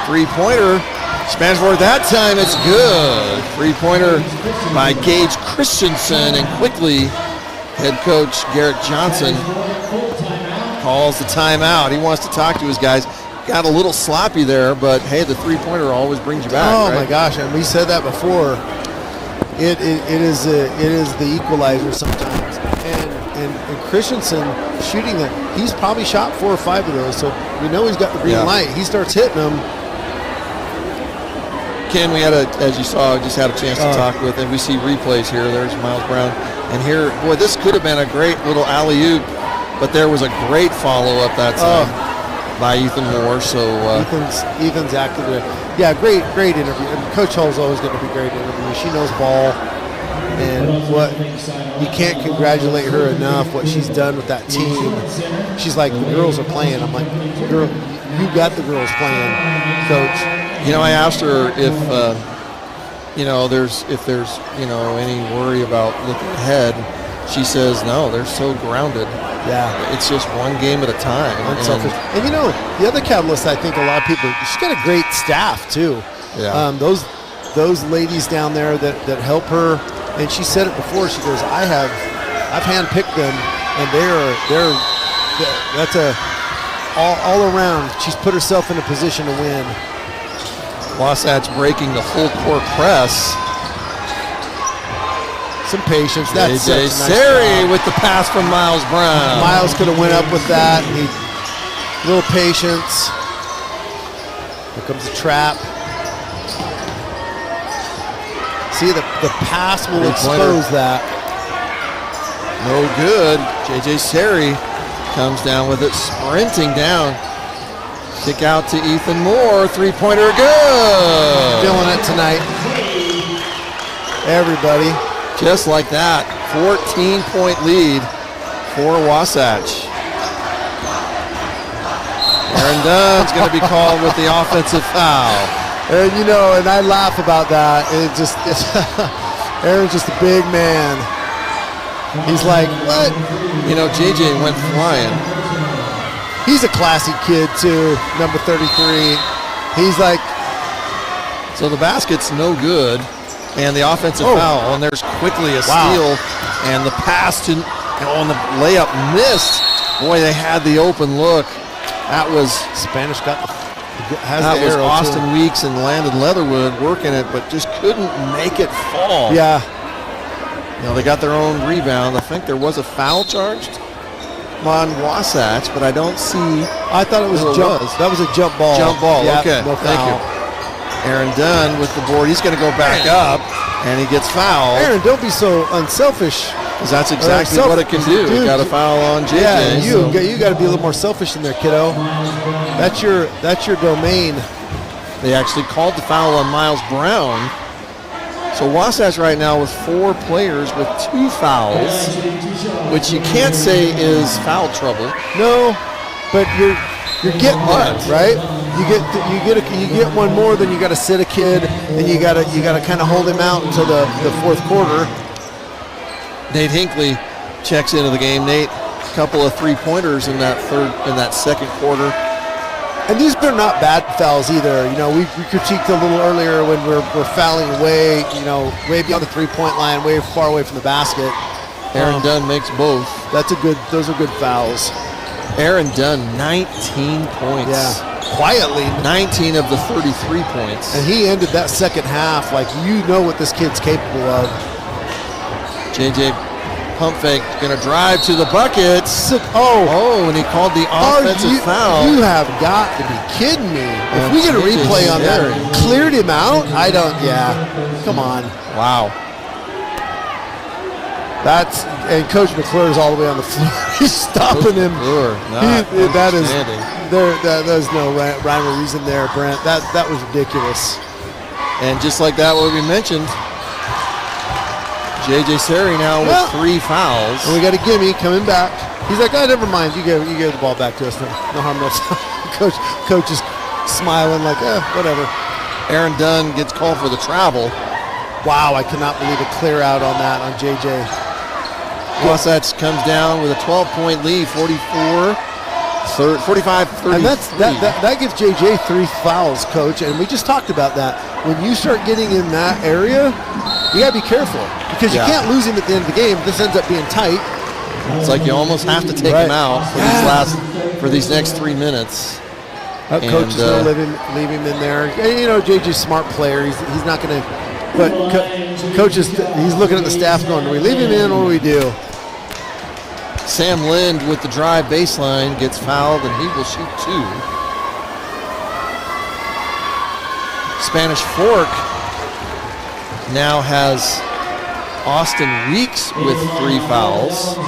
3-pointer, Spanish Fork that time, it's good. 3-pointer by Gage Christensen, and quickly head coach Garrett Johnson calls the timeout. He wants to talk to his guys. Got a little sloppy there, but hey, the 3-pointer always brings you back. Oh my gosh, and we said that before. It is the equalizer sometimes, and and Christensen shooting that. He's probably shot 4 or 5 of those, so we know he's got the green light. He starts hitting them. Ken, we had as you saw, just had a chance to talk with, and we see replays here. There's Miles Brown, and here, boy, this could have been a great little alley-oop, but there was a great follow-up that time by Ethan Moore. So Ethan's active there. Yeah, great interview. And Coach Hull's always going to be great interview. She knows ball, and what you can't congratulate her enough. What she's done with that team. She's like, the girls are playing. I'm like, girl, you got the girls playing, Coach. You know, I asked her if there's any worry about looking ahead. She says no, they're so grounded. Yeah, it's just one game at a time. And the other catalyst, I think a lot of people, she's got a great staff too. Yeah. Those ladies down there that help her, and she said it before. She goes, I've handpicked them, and that's all around. She's put herself in a position to win. Wasatch breaking the full court press. Some patience. That's JJ Seri with the pass from Miles Brown. Miles could have went up with that. Little patience. Here comes the trap. See, the pass will expose that. No good. JJ Seri comes down with it, sprinting down. Kick out to Ethan Moore. Three-pointer good. Feeling it tonight. Everybody. Just like that. 14-point lead for Wasatch. Aaron Dunn's going to be called with the offensive foul. And and I laugh about that. Aaron's just a big man. He's like, what? JJ went flying. He's a classy kid too, number 33. He's like, so the basket's no good, and the offensive foul, and there's quickly a steal, and the pass and the layup missed. Boy, they had the open look. That was Spanish got. That was Austin Weeks and Landon Leatherwood working it, but just couldn't make it fall. Yeah. They got their own rebound. I think there was a foul charged on Wasatch, but I don't see. I thought it was a jump. That was a jump ball. Jump ball. Yeah, okay. No Thank you. Aaron Dunn with the board. He's going to go back up, and he gets fouled. Aaron, don't be so unselfish. Because that's exactly what it can do. You got a foul on JJ. Yeah, you got to be a little more selfish in there, kiddo. That's your domain. They actually called the foul on Miles Brown. So Wasatch right now with 4 players with 2 fouls, which you can't say is foul trouble. No, but you're getting one, right? You get one more, then you got to sit a kid, and you got to kind of hold him out until the fourth quarter. Nate Hinckley checks into the game. Nate, a couple of 3-pointers in that second quarter. And these are not bad fouls either. We critiqued a little earlier when we're fouling way beyond the 3-point line, way far away from the basket. Aaron Dunn makes both. Those are good fouls. Aaron Dunn, 19 points. Yeah, quietly. 19 of the 33 points. And he ended that second half like what this kid's capable of. JJ pump fake, going to drive to the bucket. And he called the offensive foul. You have got to be kidding me. If we get a replay on that, cleared him out? Come on. Wow. And Coach McClure's all the way on the floor. He's stopping him. There's no rhyme or reason there, Brent. That was ridiculous. And just like that, what we mentioned, JJ Seri now with 3 fouls. And we got a gimme coming back. He's like, never mind. You gave the ball back to us. No harm, no foul. Coach is smiling like, whatever. Aaron Dunn gets called for the travel. Wow, I cannot believe a clear out on that on JJ. Wasatch comes down with a 12-point lead, 45-33. And that gives JJ 3 fouls, Coach. And we just talked about that. When you start getting in that area, you got to be careful. Because you can't lose him at the end of the game. This ends up being tight. It's like you almost have to take him out for these next 3 minutes. Coach is going to leave him in there. JJ's a smart player. He's not going to. But Coach he's looking at the staff going, do we leave him in or do we do? Sam Lind with the drive baseline gets fouled, and he will shoot 2. Spanish Fork now has Austin Weeks with 3 fouls.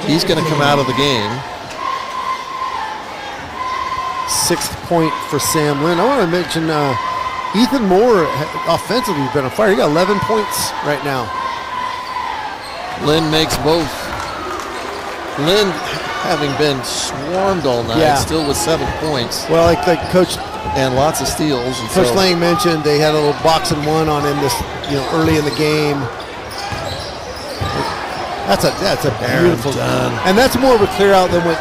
He's going to come out of the game. 6th point for Sam Lynn. I want to mention Ethan Moore offensively has been on fire. He got 11 points right now. Lynn makes both. Lynn, having been swarmed all night, still with 7 points. Well, like Coach and lots of steals. And Coach Lang mentioned, they had a little box and one on him this, early in the game. That's a beautiful done. And that's more of a clear out than what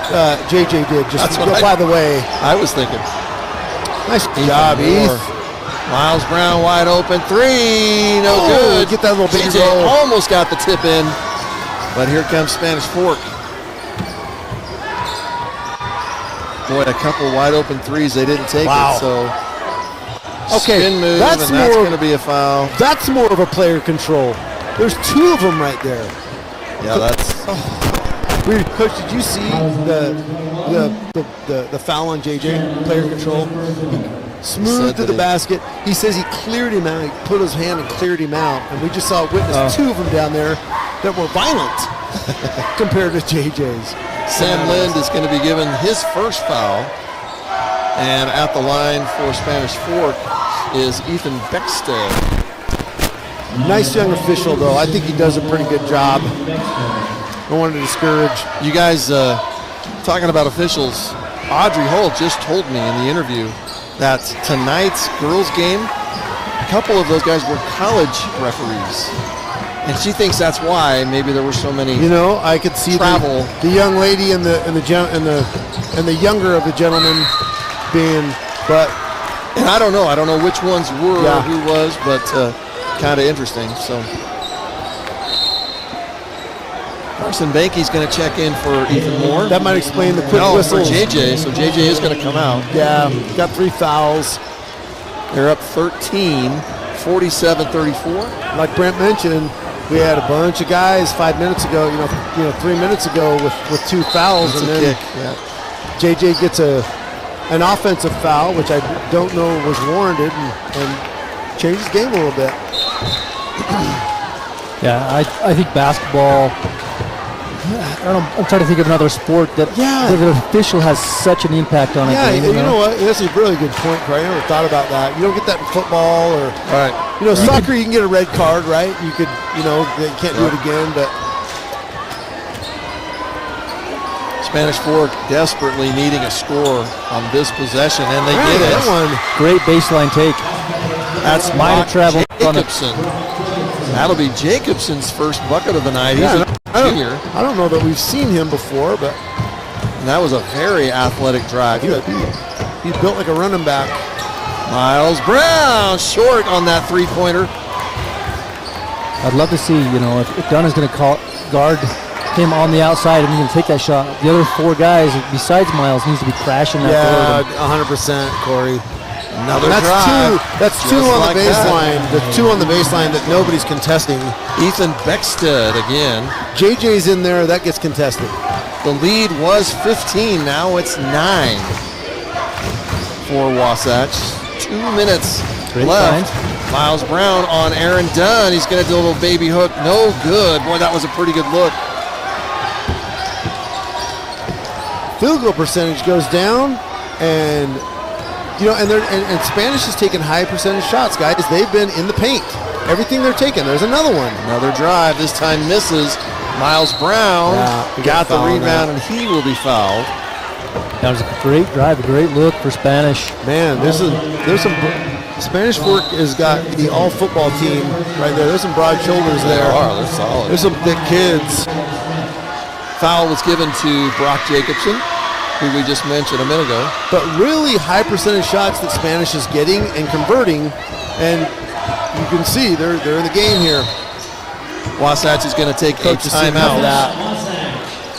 JJ did. By the way, I was thinking. Nice job, Heath. Miles Brown wide open 3, no good. Get that little baby JJ roll. almost got the tip in, but here comes Spanish Fork. Boy, a couple wide open 3s, they didn't take it, so spin move, that's going to be a foul. That's more of a player control. There's 2 of them right there. Yeah, that's... Coach, did you see the foul on JJ, player control? Smooth to the basket. He says he cleared him out. He put his hand and cleared him out. And we just saw witness 2 of them down there that were violent compared to JJ's. Sam Lind is going to be given his first foul. And at the line for Spanish Fork is Ethan Beckstead. Nice young official, though. I think he does a pretty good job. I don't want to discourage. You guys, talking about officials, Audrey Hull just told me in the interview that tonight's girls' game, a couple of those guys were college referees. And she thinks that's why maybe there were so many. I could see travel. The young lady and the younger of the gentlemen being, but and I don't know which ones were who was, but kind of interesting. So Carson Banky's going to check in for Ethan Moore. That might explain the quick whistles. For JJ, so JJ is going to come out. Yeah, got 3 fouls. They're up 13, 47-34. Like Brent mentioned, we had a bunch of guys 5 minutes ago, 3 minutes ago with 2 fouls, That's and a then kick. Yeah. JJ gets an offensive foul, which I don't know was warranted, and changed the game a little bit. Yeah, I think basketball. I don't know, I'm trying to think of another sport that the official has such an impact on it. Yeah, you know what? That's a really good point, Corey. I never thought about that. You don't get that in football or soccer. You can get a red card, right? You could, they can't do it again, but. Spanish Fork desperately needing a score on this possession, and they get it. One. Great baseline take. That's Might have traveled on it. Jacobson. That'll be Jacobson's first bucket of the night. He's a junior. I don't know that we've seen him before, but and that was a very athletic drive. He's built like a running back. Miles Brown short on that 3-pointer. I'd love to see, if Dunn is going to guard him on the outside and he's going to take that shot. The other 4 guys besides Miles needs to be crashing that board. 100%, Corey. Another drive. That's 2 on like the baseline. The 2 on the baseline that nobody's contesting. Ethan Beckstead again. JJ's in there. That gets contested. The lead was 15. Now it's 9 for Wasatch. 2 minutes left. Find. Miles Brown on Aaron Dunn. He's going to do a little baby hook. No good. Boy, that was a pretty good look. Field goal percentage goes down, and and Spanish is taking high percentage shots, guys. They've been in the paint. Everything they're taking. There's another one. Another drive. This time misses. Miles Brown got the rebound, and he will be fouled. That was a great drive, a great look for Spanish. Man, there's some. Spanish Fork has got the all football team right there. There's some broad shoulders there. They're solid. There's some thick kids. Foul was given to Brock Jacobson, who we just mentioned a minute ago. But really high percentage shots that Spanish is getting and converting, and you can see they're in the game here. Wasatch is going to take a timeout.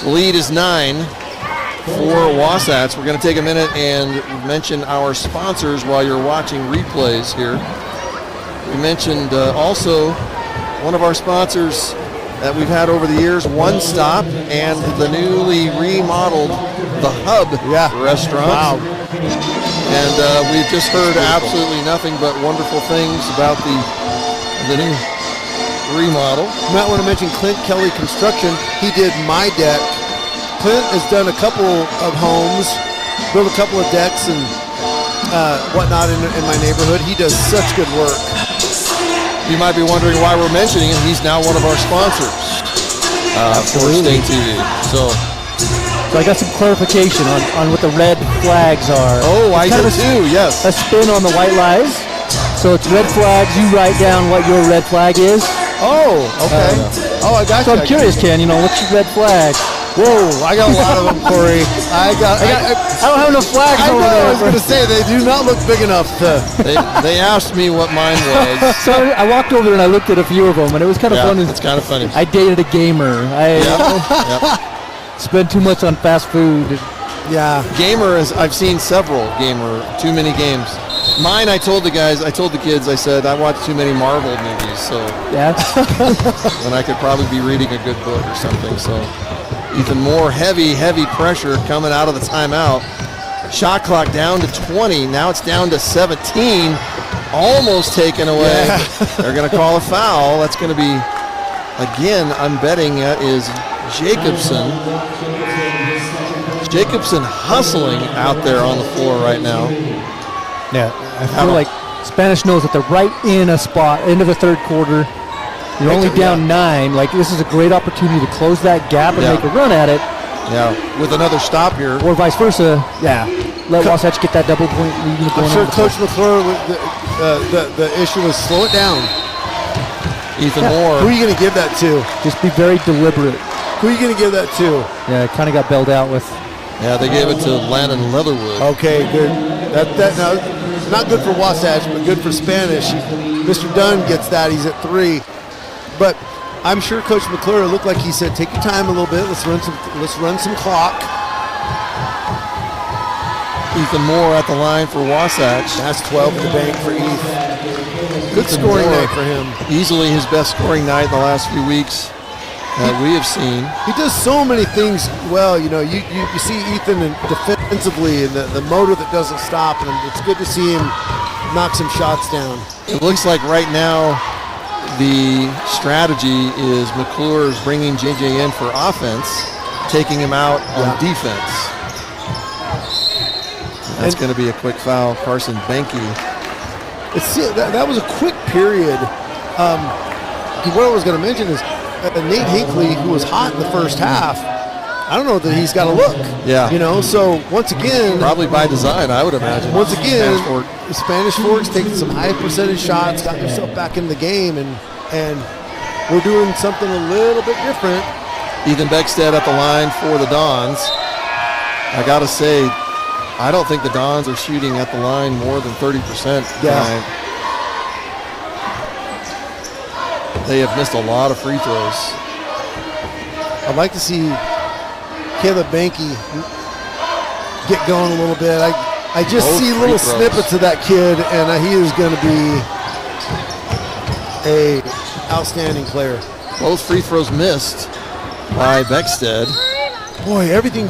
The lead is 9 for Wasatch. We're going to take a minute and mention our sponsors while you're watching replays here. We mentioned also one of our sponsors that we've had over the years, One Stop, and the newly remodeled The Hub restaurant. Wow. And we've just heard absolutely nothing but wonderful things about the new remodel. You might want to mention Clint Kelly Construction. He did my deck. Clint has done a couple of homes, built a couple of decks and whatnot in my neighborhood. He does such good work. You might be wondering why we're mentioning him. He's now one of our sponsors for State TV. So I got some clarification on what the red flags are. Oh, I It's do kind of too, yes. A spin on the white lies. So it's red flags. You write down what your red flag is. Oh, okay. I got So you. I'm curious, Ken, what's your red flag? Whoa, I got a lot of them, Corey. I don't have enough flags I over know, there. I was going to say, they do not look big enough to... They asked me what mine was. So I walked over and I looked at a few of them, and it was kind of fun. It's kind of funny. I dated a gamer. Spend too much on fast food. Yeah. Gamer I've seen several too many games. Mine, I told the kids, I said, I watch too many Marvel movies, so Yeah. when I could probably be reading a good book or something. So even more heavy pressure coming out of the timeout. Shot clock down to 20. Now it's down to 17. Almost taken away. Yeah. They're going to call a foul. That's going to be, again, I'm betting that is Jacobson. Jacobson hustling out there on the floor right now. Yeah, I feel like Spanish knows that they're right in a spot, into the third quarter. You're only down 9. Like, this is a great opportunity to close that gap and make a run at it. Yeah, with another stop here. Or vice versa. Yeah, let Wasatch get that double point lead. I'm sure Coach McClure, the issue was slow it down. Ethan Moore. Who are you going to give that to? Just be very deliberate. Who are you going to give that to? Yeah, it kind of got bailed out with. Yeah, they gave it to Landon Leatherwood. Okay, good. Now, not good for Wasatch, but good for Spanish. Mr. Dunn gets that. He's at 3. But I'm sure Coach McClure looked like he said, take your time a little bit. Let's run some clock. Ethan Moore at the line for Wasatch. That's 12 in the bank for Ethan. Good scoring night for him. Easily his best scoring night in the last few weeks that we have seen. He does so many things well. You see Ethan defensively and the motor that doesn't stop, and it's good to see him knock some shots down. It looks like right now the strategy is McClure's bringing JJ in for offense, taking him out on defense. That's going to be a quick foul. Carson Benke. That was a quick period. What I was going to mention is Nate Hinckley, who was hot in the first half, I don't know that he's got a look. Yeah. So once again. Probably by design, I would imagine. Once again, the Spanish Forks taking some high percentage shots, got themselves back in the game, and we're doing something a little bit different. Ethan Beckstead at the line for the Dons. I got to say, I don't think the Dons are shooting at the line more than 30% tonight. They have missed a lot of free throws. I'd like to see Caleb Benke get going a little bit. I just see little snippets of that kid, and he is going to be a outstanding player. Both free throws missed by Beckstead. Boy, everything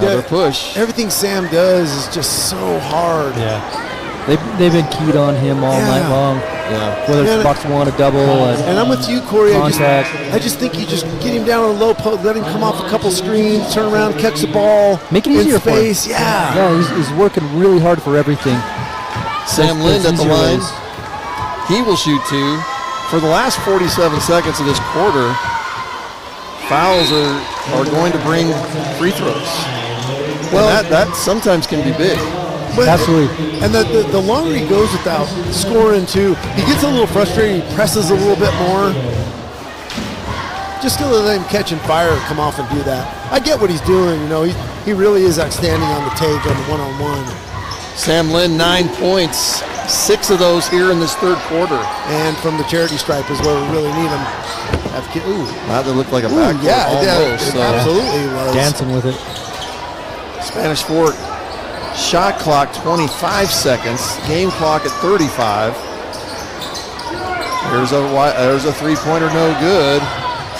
Sam does is just so hard. Yeah, they've been keyed on him all night long. Yeah, whether it's box one, a double, and I'm with you, Corey. Contact. I just think you just get him down on a low post, let him come off a couple screens, turn around, catch the ball, make it easier for him. Yeah, he's working really hard for everything. Sam Lind at the line. He will shoot 2. For the last 47 seconds of this quarter, fouls are going to bring free throws. Well, that sometimes can be big. But, absolutely. And the longer he goes without scoring too, he gets a little frustrated. He presses a little bit more. Just to let him catch and fire, come off and do that. I get what he's doing. He really is outstanding on the take on the one-on-one. Sam Lind, 9 points, 6 of those here in this third quarter. And from the charity stripe is where we really need him. Wow, that looked like a backcourt almost. It absolutely was. Dancing with it. Spanish Fort. Shot clock 25 seconds. Game clock at 35. There's a three-pointer, no good.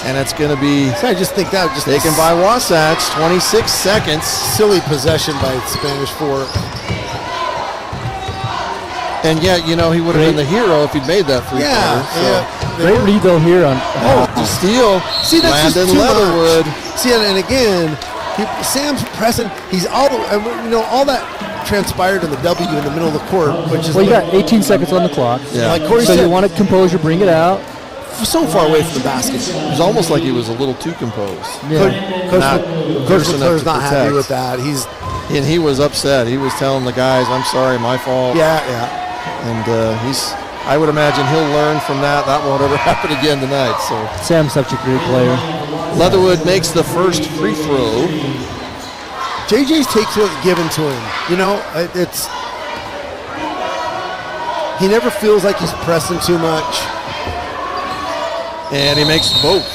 And it's going to be So I just think that was just taken by Wasatch. 26 seconds. silly possession by Spanish Fork. And yet, you know, he would have been the hero if he'd made that free Yeah, throw. yeah. Great read though here on. The steal. See, that's Landon just too Leatherwood. much. See, and again, Sam's pressing. He's all that transpired in the W in the middle of the court, which is Well, you got 18 seconds on the clock. Yeah. like Corey So said, you want to composure, bring it out. so far away from the basket. It was almost like he was a little too composed. Yeah. Coach enough McClure's to not happy protect. with that. And he was upset. He was telling the guys, I'm sorry, my fault. Yeah. And I would imagine he'll learn from that. That won't ever happen again tonight. So Sam's such a great player. Leatherwood makes the first free throw. JJ takes what's given to him. You know, he never feels like he's pressing too much. And he makes both.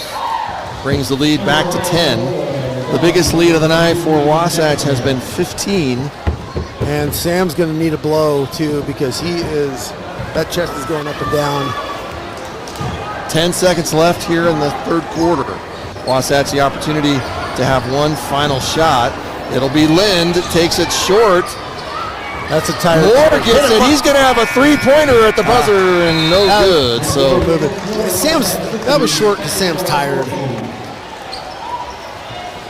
Brings the lead back to 10. The biggest lead of the night for Wasatch has been 15. And Sam's going to need a blow, too, because that chest is going up and down. 10 seconds left here in the third quarter. Wasatch the opportunity to have one final shot. It'll be Lind, takes it short. That's a tired. Moore gets it. He's going to have a three-pointer at the buzzer and no good. So that was short because Sam's tired.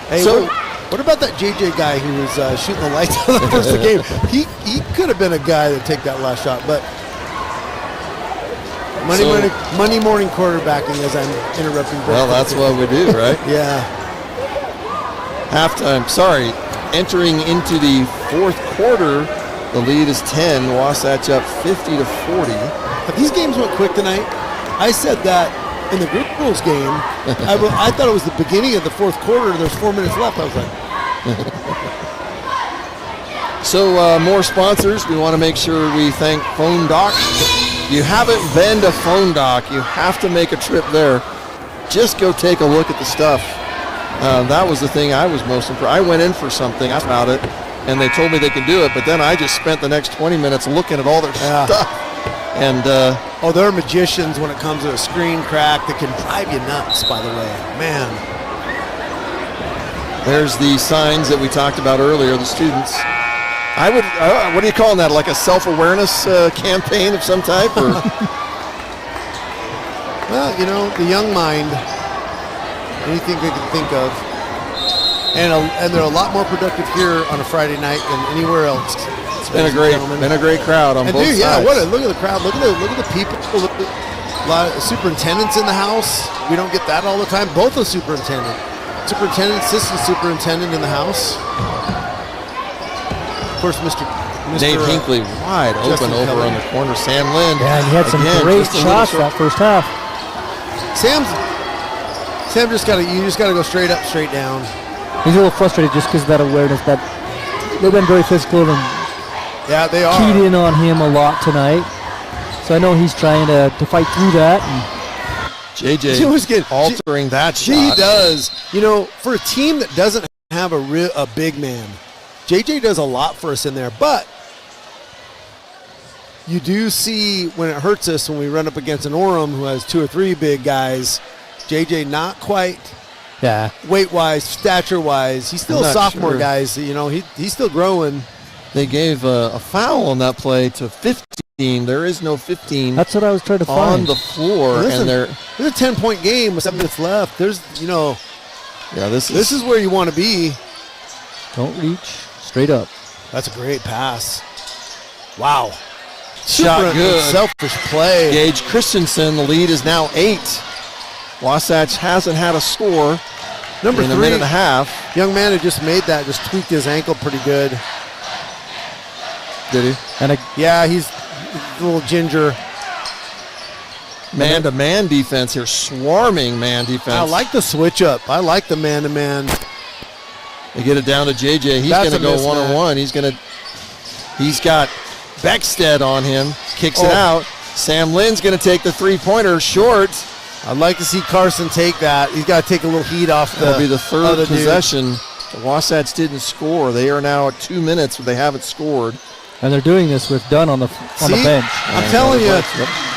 Hey, So- what about that JJ guy who was shooting the lights out of the first game? He could have been a guy to take that last shot, but Monday morning quarterbacking as I'm interrupting. Well, that's what we do, right? Yeah. Halftime. Sorry. Entering into the fourth quarter, the lead is 10. Wasatch up 50 to 40. These games went quick tonight. I said that in the girls game. I thought it was the beginning of the fourth quarter. There's 4 minutes left. I was like, So more sponsors. We want to make sure we thank Phone Doc. If you haven't been to Phone Doc, you have to make a trip there. Just go take a look at the stuff. That was the thing I was most impressed. I went in for something about it, and they told me they could do it, but then I just spent the next 20 minutes looking at all their stuff. And they're magicians when it comes to a screen crack that can drive you nuts, by the way. Man. there's the signs that we talked about earlier, the students. I would, what are you calling that, like a self-awareness campaign of some type? Or? Well, you know, the young mind, anything they can think of. And they're a lot more productive here on a Friday night than anywhere else. It's been a great crowd on both sides. Yeah, look at the crowd. Look at the people. Look at a lot of superintendents in the house. We don't get that all the time. Both the superintendent, assistant superintendent in the house. Of course, Mr. Dave Hinckley wide Justin open over Kelly. on the corner. Sam Lind. Yeah, and he had some great shots that first half. Sam just got to go straight up, straight down. He's a little frustrated just because of that awareness that they've been very physical and Yeah, they are. keyed in on him a lot tonight. So I know he's trying to fight through that. And JJ altering that shot. He does. You know, for a team that doesn't have a big man, JJ does a lot for us in there. But you do see when it hurts us when we run up against an Orem who has 2 or 3 big guys. JJ not quite weight-wise, stature-wise. He's still a sophomore, guys. You know, he's still growing. They gave a foul on that play to 15. There is no 15. That's what I was trying to find. On the floor. There's a 10-point game with 7 minutes left. There's, you know. Yeah, this is where you want to be. Don't reach. Straight up. That's a great pass. Wow. Shot good. Selfish play. Gage Christensen, the lead is now 8. Wasatch hasn't had a score Number in 3, a minute and a half. Young man who just made that, just tweaked his ankle pretty good. Did he? And he's a little ginger. Man-to-man defense here, swarming man defense. I like the switch up. I like the man-to-man. They get it down to JJ. He's going to go one-on-one. He's got Beckstead on him. Kicks it out. Sam Lynn's going to take the three-pointer short. I'd like to see Carson take that. He's got to take a little heat off the. That'll be the third possession. The Wasatch didn't score. They are now at 2 minutes, but they haven't scored. And they're doing this with Dunn on the bench. I'm telling you,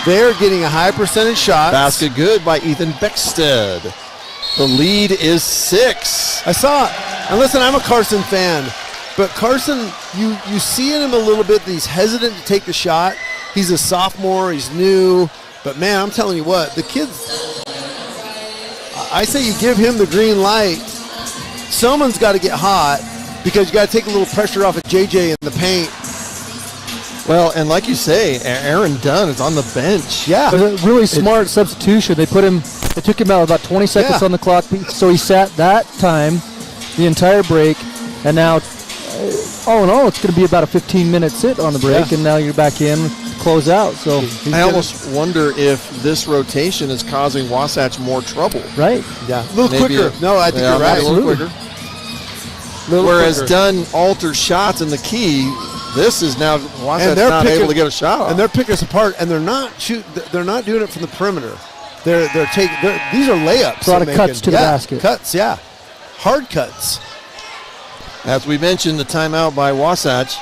they're getting a high percentage shot. Basket good by Ethan Beckstead. The lead is 6. I saw it. And listen, I'm a Carson fan. But Carson, you see in him a little bit that he's hesitant to take the shot. He's a sophomore. He's new. But, man, I'm telling you what, the kid's, I say you give him the green light. Someone's got to get hot because you got to take a little pressure off of JJ in the paint. Well, and like you say, Aaron Dunn is on the bench. Yeah. It was a really smart substitution. They took him out about 20 seconds on the clock, so he sat that time, the entire break, and now, all in all, it's going to be about a 15-minute sit on the break, and now you're back in, close out. So I almost wonder if this rotation is causing Wasatch more trouble. Right? Yeah. A little quicker. No, I think you're right. A little quicker. Whereas Dunn alters shots in the key, this is now Wasatch not able to get a shot off. And they're picking us apart, and they're not They're not doing it from the perimeter. These are layups. A lot of cuts to the basket. Cuts, hard cuts. As we mentioned, the timeout by Wasatch.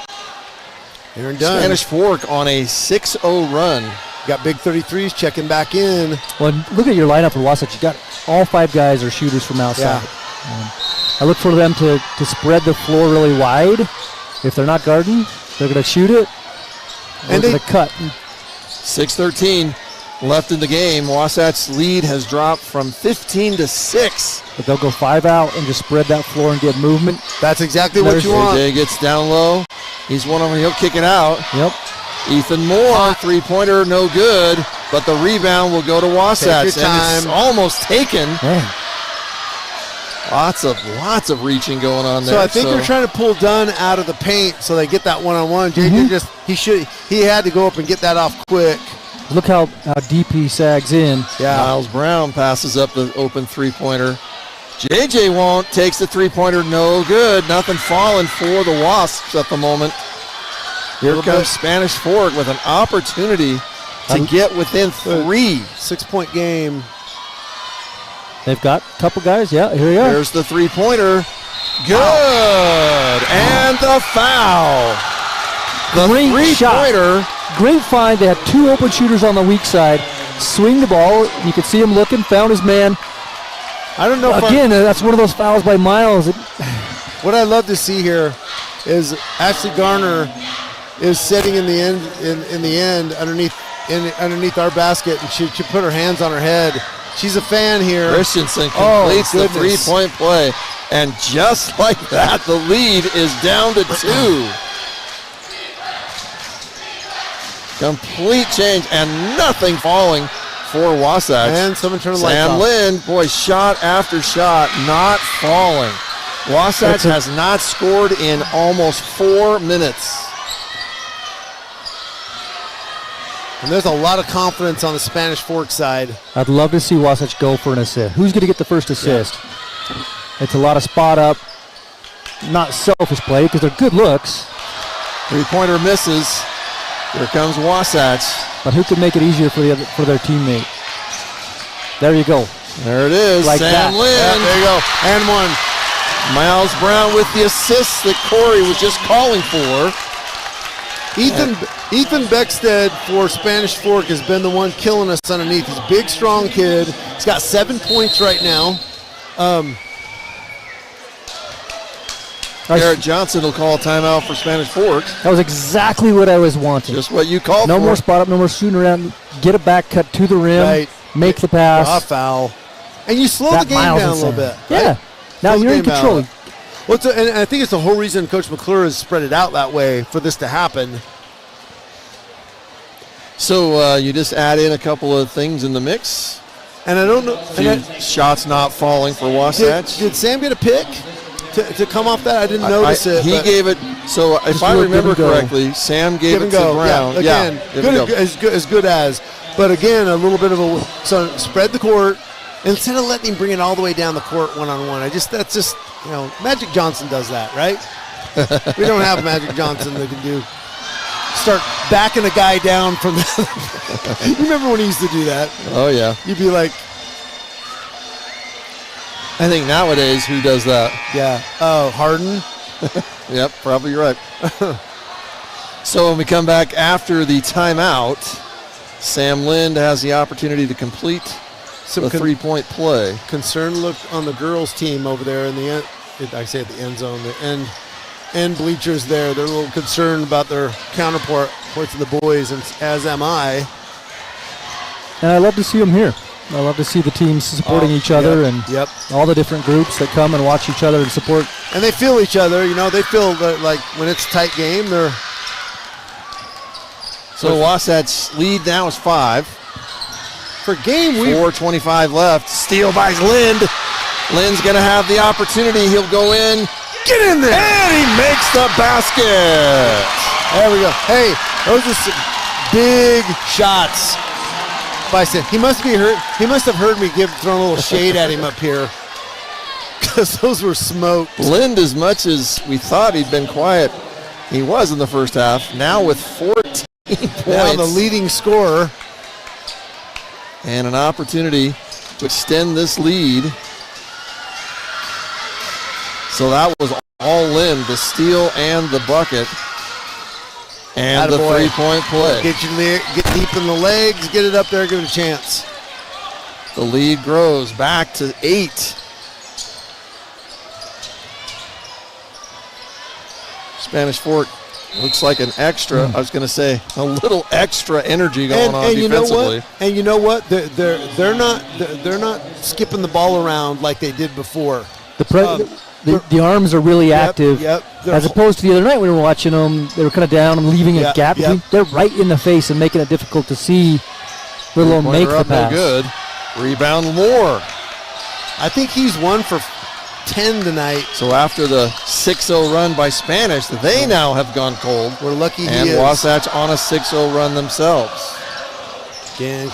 Aaron Dunn. Spanish Fork on a 6-0 run. Got big 33s checking back in. Well, look at your lineup for Wasatch. You got all 5 guys are shooters from outside. Yeah. I look for them to spread the floor really wide. If they're not guarding, they're going to shoot it. And they're going to cut. 6:13 left in the game. Wasatch's lead has dropped from 15 to 6. But they'll go 5 out and just spread that floor and get movement. That's exactly what you want. AJ gets down low. He's one of them. He'll kick it out. Yep. Ethan Moore, three-pointer, no good. But the rebound will go to Wasatch. Take your time. And it's almost taken. Man. Lots of reaching going on there. So I think they're trying to pull Dunn out of the paint so they get that one-on-one. JJ he had to go up and get that off quick. Look how deep he sags in. Yeah. Miles Brown passes up the open three-pointer. JJ won't. Takes the three-pointer. No good. Nothing falling for the Wasps at the moment. Here comes Spanish Fork with an opportunity to get within 3. 6-point game. They've got a couple guys. Yeah, here we are. There's the three-pointer. Good. And the foul. The three-pointer. Great find. They had 2 open shooters on the weak side. Swing the ball. You could see him looking. Found his man. I don't know. Again, that's one of those fouls by Miles. What I love to see here is Ashley Garner is sitting in the end underneath our basket, and she put her hands on her head. She's a fan here. Christensen completes the three-point play, and just like that, the lead is down to 2. Complete change and nothing falling for Wasatch. And someone turned the lights off. Sam Lind, boy, shot after shot, not falling. Wasatch has not scored in almost 4 minutes. And there's a lot of confidence on the Spanish Fork side. I'd love to see Wasatch go for an assist. Who's going to get the first assist? Yeah. It's a lot of spot up, not selfish play because they're good looks. Three-pointer misses. Here comes Wasatch. But who could make it easier for their teammate? There you go. There it is. Like Sam Lind. Yeah, there you go. And one. Miles Brown with the assist that Corey was just calling for. Ethan Beckstead for Spanish Fork has been the one killing us underneath. He's a big, strong kid. He's got 7 points right now. Garrett Johnson will call a timeout for Spanish Fork. That was exactly what I was wanting. Just what you called for. No more spot up, no more shooting around. Get a back cut to the rim, make the pass. Draw a foul. And you slow the game down a little bit. Yeah. Right? Now you're in control. Well, and I think it's the whole reason Coach McClure has spread it out that way for this to happen. So you just add in a couple of things in the mix. And I don't know. Shots not falling for Wasatch. Did Sam get a pick to come off that? I didn't notice it. He gave it. So if I remember correctly, Sam gave it to Brown. Yeah, again, as good as. But again, a little bit of a spread the court instead of letting him bring it all the way down the court one-on-one. That's just Magic Johnson does that, right? We don't have Magic Johnson that can start backing a guy down from the. You remember when he used to do that? Oh yeah. You'd be like. I think nowadays, who does that? Yeah. Oh, Harden. Yep, probably right. So when we come back after the timeout, Sam Lind has the opportunity to complete the three-point play. Concern look on the girls' team over there in the end. I say at the end zone, the end bleachers there. They're a little concerned about their counterparts of the boys, and as am I. And I love to see them here. I love to see the teams supporting each other and all the different groups that come and watch each other and support. And they feel each other. You know, they feel that, like, when it's a tight game, they're. So Wasatch lead now is 5. For game, 4:25 left. Steal by Lind. Lind's going to have the opportunity. He'll go in. Get in there. And he makes the basket. There we go. Hey, those are some big shots. Bison. He must be hurt. He must have heard me throwing a little shade at him up here, because those were smoked. Lind, as much as we thought he'd been quiet, he was in the first half. Now with 14 points. Now the leading scorer. And an opportunity to extend this lead. So that was all Lind, the steal and the bucket. And the three-point play. Get deep in the legs, get it up there, give it a chance. The lead grows back to 8. Spanish Fork looks like an extra. I was going to say a little extra energy going on defensively. And you know what? They're not skipping the ball around like they did before. The arms are really active, as opposed to the other night we were watching them. They were kind of down and leaving a gap. They're right in the face and making it difficult to see, let alone make the pass. No good. Rebound Moore. I think he's 1 for 10 tonight. So after the 6-0 run by Spanish, they now have gone cold. We're lucky he and is. Wasatch on a 6-0 run themselves. Again.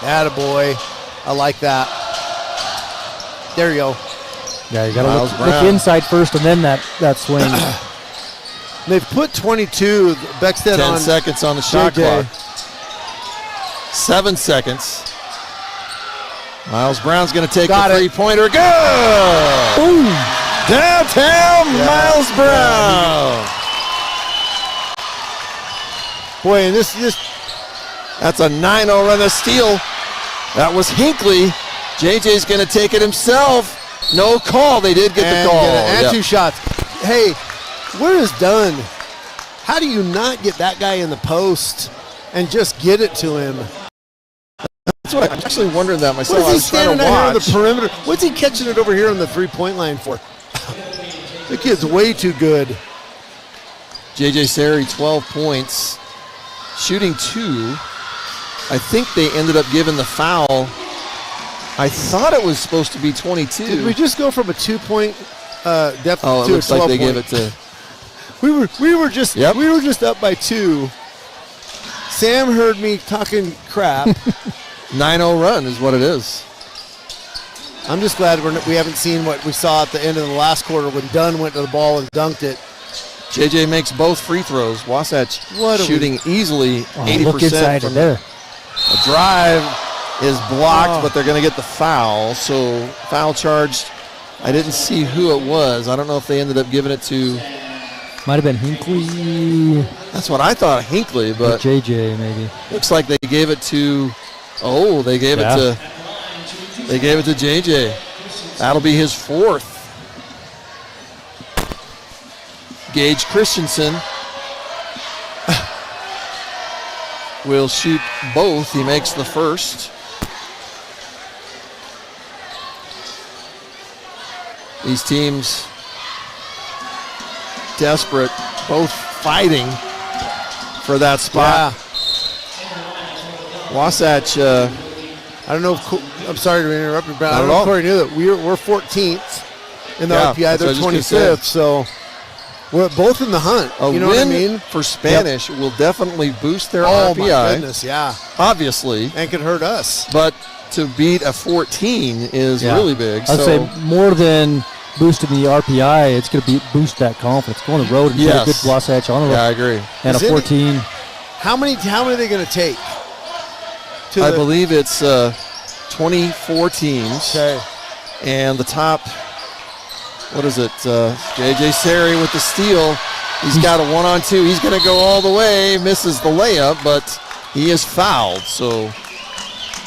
Attaboy. I like that. There you go. Yeah, you got to look inside first and then that swing. They've put 22, Beckstead 10 on. 10 seconds on the shot clock. 7 seconds. Miles Brown's going to take a three-pointer. Good! Boom! Downtown Miles Brown. Boy, and this that's a 9-0 run, a steal. That was Hinckley. JJ's going to take it himself. No call. They did get the call. And 2 shots. Hey, where is Dunn? How do you not get that guy in the post and just get it to him? That's what I'm actually wondering that myself. What is he standing out here on the perimeter? What's he catching it over here on the three-point line for? The kid's way too good. JJ Sari, 12 points. Shooting 2. I think they ended up giving the foul. I thought it was supposed to be 22. Did we just go from a 2-point depth to a 12-point? Oh, it looks like they gave it to. We were just up by 2. Sam heard me talking crap. 9-0 run is what it is. I'm just glad we haven't seen what we saw at the end of the last quarter when Dunn went to the ball and dunked it. JJ makes both free throws. Wasatch shooting easily 80%. Look inside from there. A drive is blocked, but they're going to get the foul. So foul charged. I didn't see who it was. I don't know if they ended up giving it to. Might have been Hinckley. That's what I thought, Hinckley, but JJ maybe. Looks like they gave it to. Oh, they gave it to. They gave it to JJ. That'll be his 4th. Gage Christensen will shoot both. He makes the first. These teams desperate, both fighting for that spot. Yeah. Wasatch, I don't know if, I'm sorry to interrupt you, but I don't know if Corey knew that we're 14th in the RPI. They're 25th, so we're both in the hunt. A you know what I mean? For Spanish will definitely boost their RPI. RPI. My goodness, yeah. Obviously. And could hurt us. But to beat a 14 is really big. I'd say more than boosting the RPI, it's going to boost that confidence. Go on the road and get a good Wasatch on the road. Yeah, I agree. And a 14. How many are they going to take? I believe it's 24 teams. Okay. And the top, what is it? JJ Sari with the steal. He's got a 1-on-2. He's going to go all the way. Misses the layup, but he is fouled. So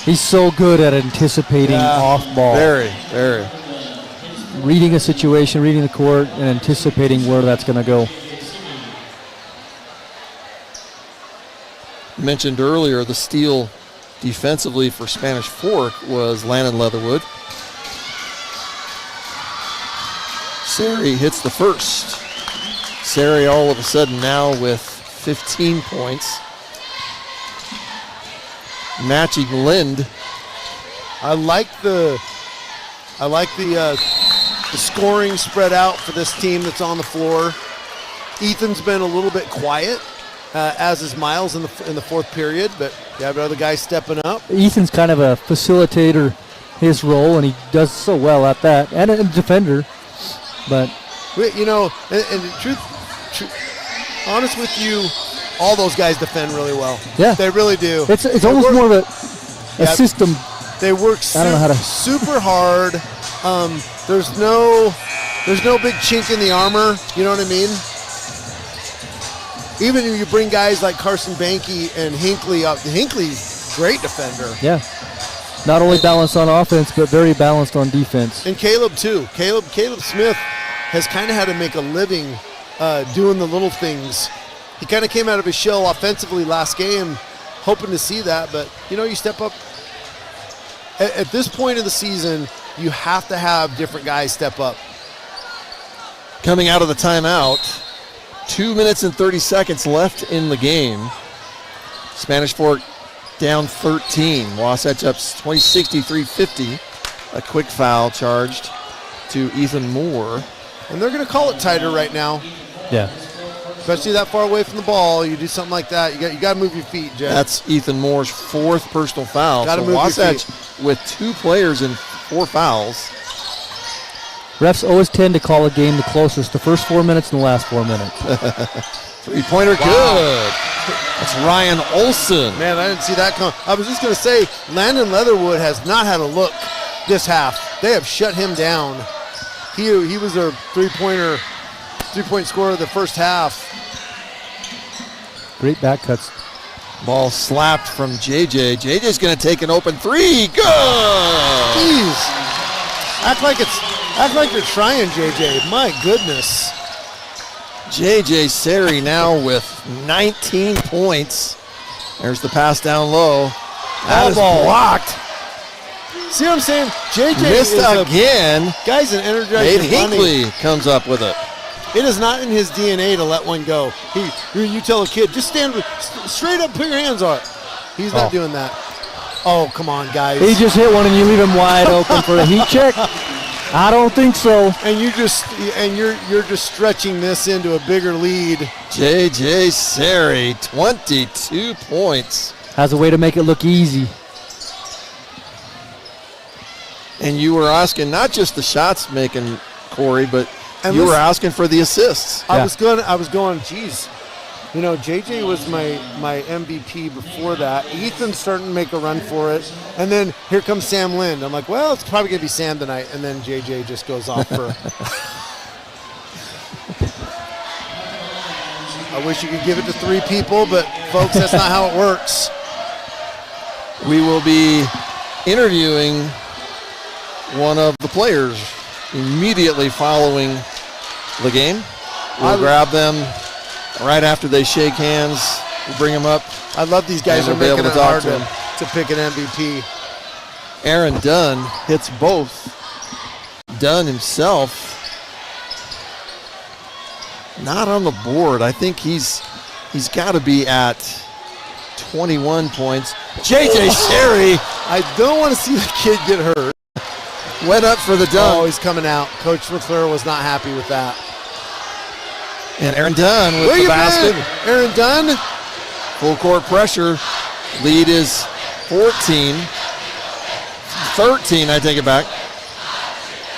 He's so good at anticipating off ball. Very, very. Reading a situation, reading the court, and anticipating where that's going to go. Mentioned earlier, the steal defensively for Spanish Fork was Landon Leatherwood. Sari hits the first. Sari all of a sudden now with 15 points. Matching Lind. I like the scoring spread out for this team that's on the floor. Ethan's been a little bit quiet, as is Miles in the fourth period, but you have other guys stepping up. Ethan's kind of a facilitator, his role, and he does so well at that, and a defender. But you know, and the truth, honest with you, all those guys defend really well. Yeah, they really do. It's almost more of a system. They work super hard. There's no big chink in the armor. You know what I mean? Even if you bring guys like Carson Banke and Hinckley up, Hinckley's great defender. Yeah, not only balanced on offense, but very balanced on defense. And Caleb too. Caleb Smith has kind of had to make a living doing the little things. He kind of came out of his shell offensively last game, hoping to see that. But, you know, you step up. At this point in the season, you have to have different guys step up. Coming out of the timeout, 2 minutes and 30 seconds left in the game. Spanish Fork down 13. Wasatch up 63-50. A quick foul charged to Ethan Moore. And they're going to call it tighter right now. Yeah. Especially that far away from the ball. You do something like that, you got to move your feet, Jeff. That's Ethan Moore's fourth personal foul. Got to move Wasatch your feet. With 2 players and 4 fouls. Refs always tend to call a game the closest, the first 4 minutes and the last 4 minutes. Three-pointer good. That's Ryan Olson. Man, I didn't see that come. I was just going to say, Landon Leatherwood has not had a look this half. They have shut him down. He was their three-point scorer of the first half. Great back cuts. Ball slapped from JJ. JJ's going to take an open 3. Good. Jeez. Act like you're trying, JJ. My goodness. JJ Sari now with 19 points. There's the pass down low. That is blocked. See what I'm saying? JJ missed again. Guy's an energized. Nate Hinckley comes up with it. It is not in his DNA to let one go. You tell a kid, just stand straight up, put your hands on it. He's not doing that. Oh, come on, guys. He just hit one and you leave him wide open for a heat check? I don't think so. And you're just stretching this into a bigger lead. JJ Sari, 22 points. Has a way to make it look easy. And you were asking not just the shots making, Corey, but you were asking for the assists. I was going, geez. You know, JJ was my MVP before that. Ethan's starting to make a run for it. And then here comes Sam Lind. I'm like, well, it's probably going to be Sam tonight. And then JJ just goes off for. I wish you could give it to 3 people, but folks, that's not how it works. We will be interviewing one of the players immediately following the game. We'll grab them right after they shake hands. We'll bring them up. I love these guys are making it hard to pick an MVP. Aaron Dunn hits both. Dunn himself not on the board. I think he's got to be at 21 points. JJ Sari. I don't want to see the kid get hurt. Went up for the dunk. Oh, he's coming out. Coach LaFleur was not happy with that. And Aaron Dunn with the basket. Aaron Dunn. Full court pressure. Lead is 14. 13, I take it back.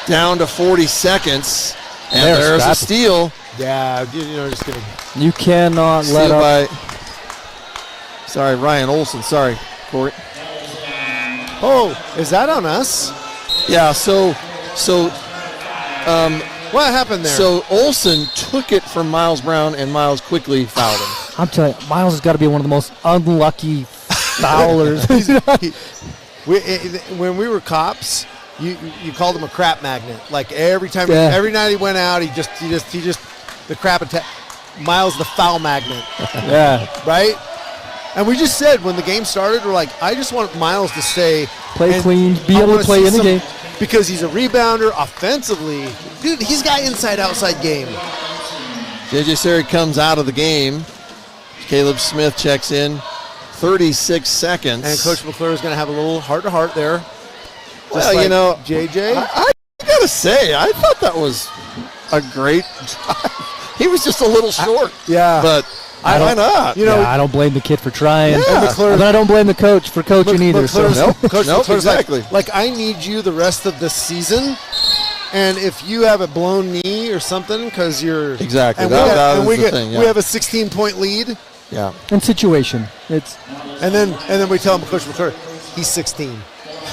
Down to 40 seconds. And there's a steal. Yeah, just going to. You cannot let up. Sorry, Ryan Olson. Sorry, Corey. Oh, is that on us? Yeah, so what happened there? So Olson took it from Miles Brown, and Miles quickly fouled him. I'm telling you, Miles has got to be one of the most unlucky foulers. When we were cops, you called him a crap magnet. Like every night he went out, he just the crap attack. Miles the foul magnet. Yeah. Right? And we just said when the game started, we're like, I just want Miles to play clean, be able to play in the game. Because he's a rebounder offensively. Dude, he's got inside-outside game. J.J. Sari comes out of the game. Caleb Smith checks in. 36 seconds. And Coach McClure is going to have a little heart-to-heart there. Well, like J.J. I got to say, I thought that was a great drive. He was just a little short. Yeah. But why not? I don't blame the kid for trying. Yeah. But I don't blame the coach for coaching either. Coach exactly. Like, I need you the rest of the season. And if you have a blown knee or something because you're... Exactly. And we have a 16-point lead. Yeah. And situation. And then we tell him, Coach McClure, he's 16.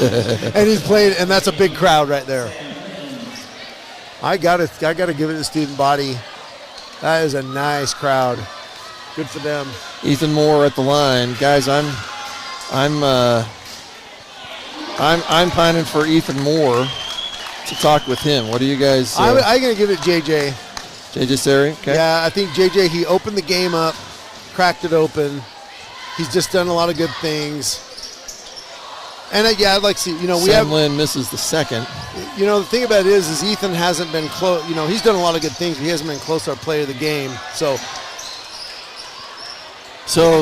And he's playing, and that's a big crowd right there. I gotta give it to student body. That is a nice crowd. Good for them. Ethan Moore at the line, guys. I'm pining for Ethan Moore to talk with him. What do you guys? I'm gonna give it JJ. JJ Sari. Okay. Yeah, I think JJ. He opened the game up, cracked it open. He's just done a lot of good things. And I'd like to see. Sam Lynn misses the second. The thing about it is Ethan hasn't been close. He's done a lot of good things, but he hasn't been close to our player of the game. So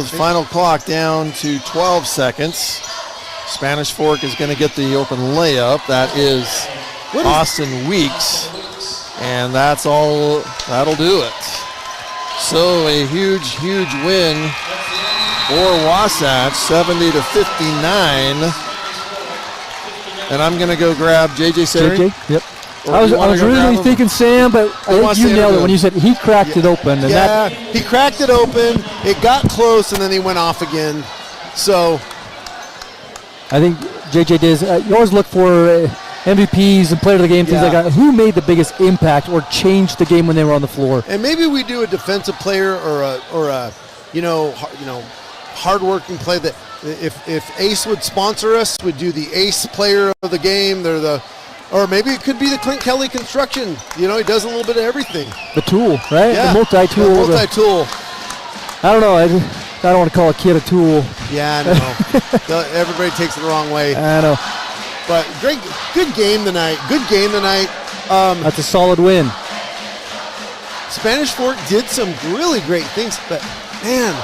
final clock down to 12 seconds. Spanish Fork is going to get the open layup. That is Austin Weeks. And that's all. That'll do it. So a huge, huge win for Wasatch, 70-59. And I'm going to go grab J.J. Sari. JJ, yep. I was really thinking Sam, but I think you nailed it when you said he cracked it open. And he cracked it open. It got close, and then he went off again. So I think J.J. did. You always look for MVPs and player of the game, things like that. Who made the biggest impact or changed the game when they were on the floor? And maybe we do a defensive player or a hardworking play that if Ace would sponsor us, we'd do the Ace player of the game. Or maybe it could be the Clint Kelly construction. He does a little bit of everything. The tool, right? Yeah. The multi-tool. The multi-tool. I don't know. I don't want to call a kid a tool. Yeah, I know. Everybody takes it the wrong way. I know. But good game tonight. That's a solid win. Spanish Fork did some really great things, but man.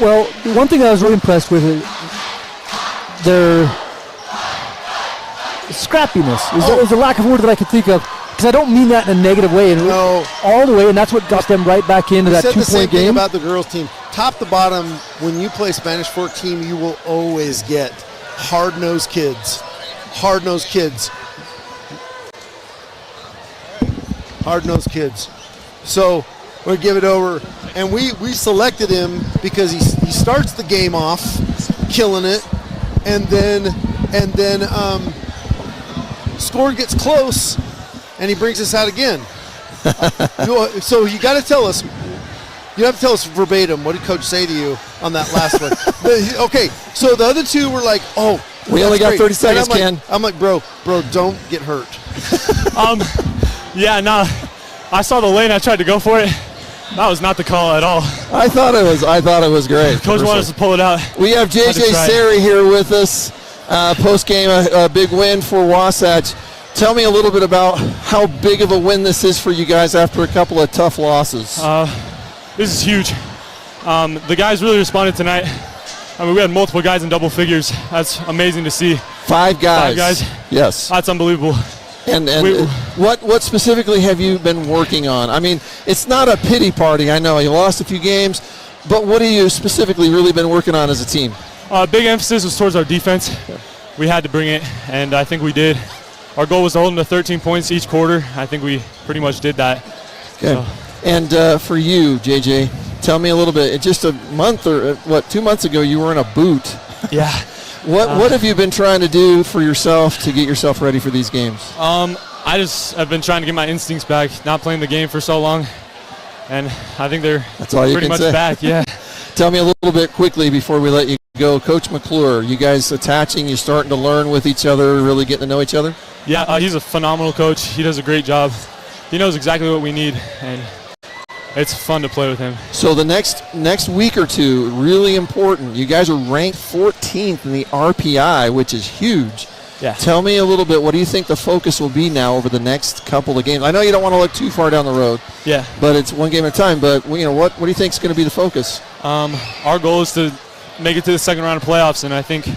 Well, one thing I was really impressed with is their scrappiness. Is a lack of word that I could think of, because I don't mean that in a negative way. No. All the way, and that's what got them right back into that 2-point game. We said the same thing about the girls' team. Top to bottom, when you play Spanish Fork team, you will always get hard-nosed kids. Hard-nosed kids. So we'll give it over. And we selected him because he starts the game off killing it, and then score gets close, and he brings us out again. So you got to tell us. You have to tell us verbatim. What did Coach say to you on that last one? Okay, so the other two were like, "Oh, we only got 30 seconds, Ken." I'm like, bro, don't get hurt. I saw the lane. I tried to go for it. That was not the call at all. I thought it was great. Coach wanted us to pull it out. We have J.J. Sari here with us. Post game, a big win for Wasatch. Tell me a little bit about how big of a win this is for you guys after a couple of tough losses. This is huge. The guys really responded tonight. We had multiple guys in double figures. That's amazing to see. 5 guys. 5 guys? Yes. That's unbelievable. And what specifically have you been working on? I mean, it's not a pity party. I know you lost a few games, but what have you specifically really been working on as a team? Big emphasis was towards our defense. We had to bring it, and I think we did. Our goal was to hold them to 13 points each quarter. I think we pretty much did that. Okay. So. And for you, JJ, tell me a little bit. Just a month or 2 months ago, you were in a boot. Yeah. What have you been trying to do for yourself to get yourself ready for these games? I just have been trying to get my instincts back, not playing the game for so long, and I think they're pretty much back. Yeah. Tell me a little bit quickly before we let you go. Coach McClure, you guys attaching, you starting to learn with each other, really getting to know each other? Yeah, he's a phenomenal coach. He does a great job. He knows exactly what we need, and it's fun to play with him. So the next week or two, really important. You guys are ranked 14th in the RPI, which is huge. Yeah. Tell me a little bit, what do you think the focus will be now over the next couple of games? I know you don't want to look too far down the road. Yeah. But it's one game at a time. But what do you think is going to be the focus? Our goal is to make it to the second round of playoffs, and I think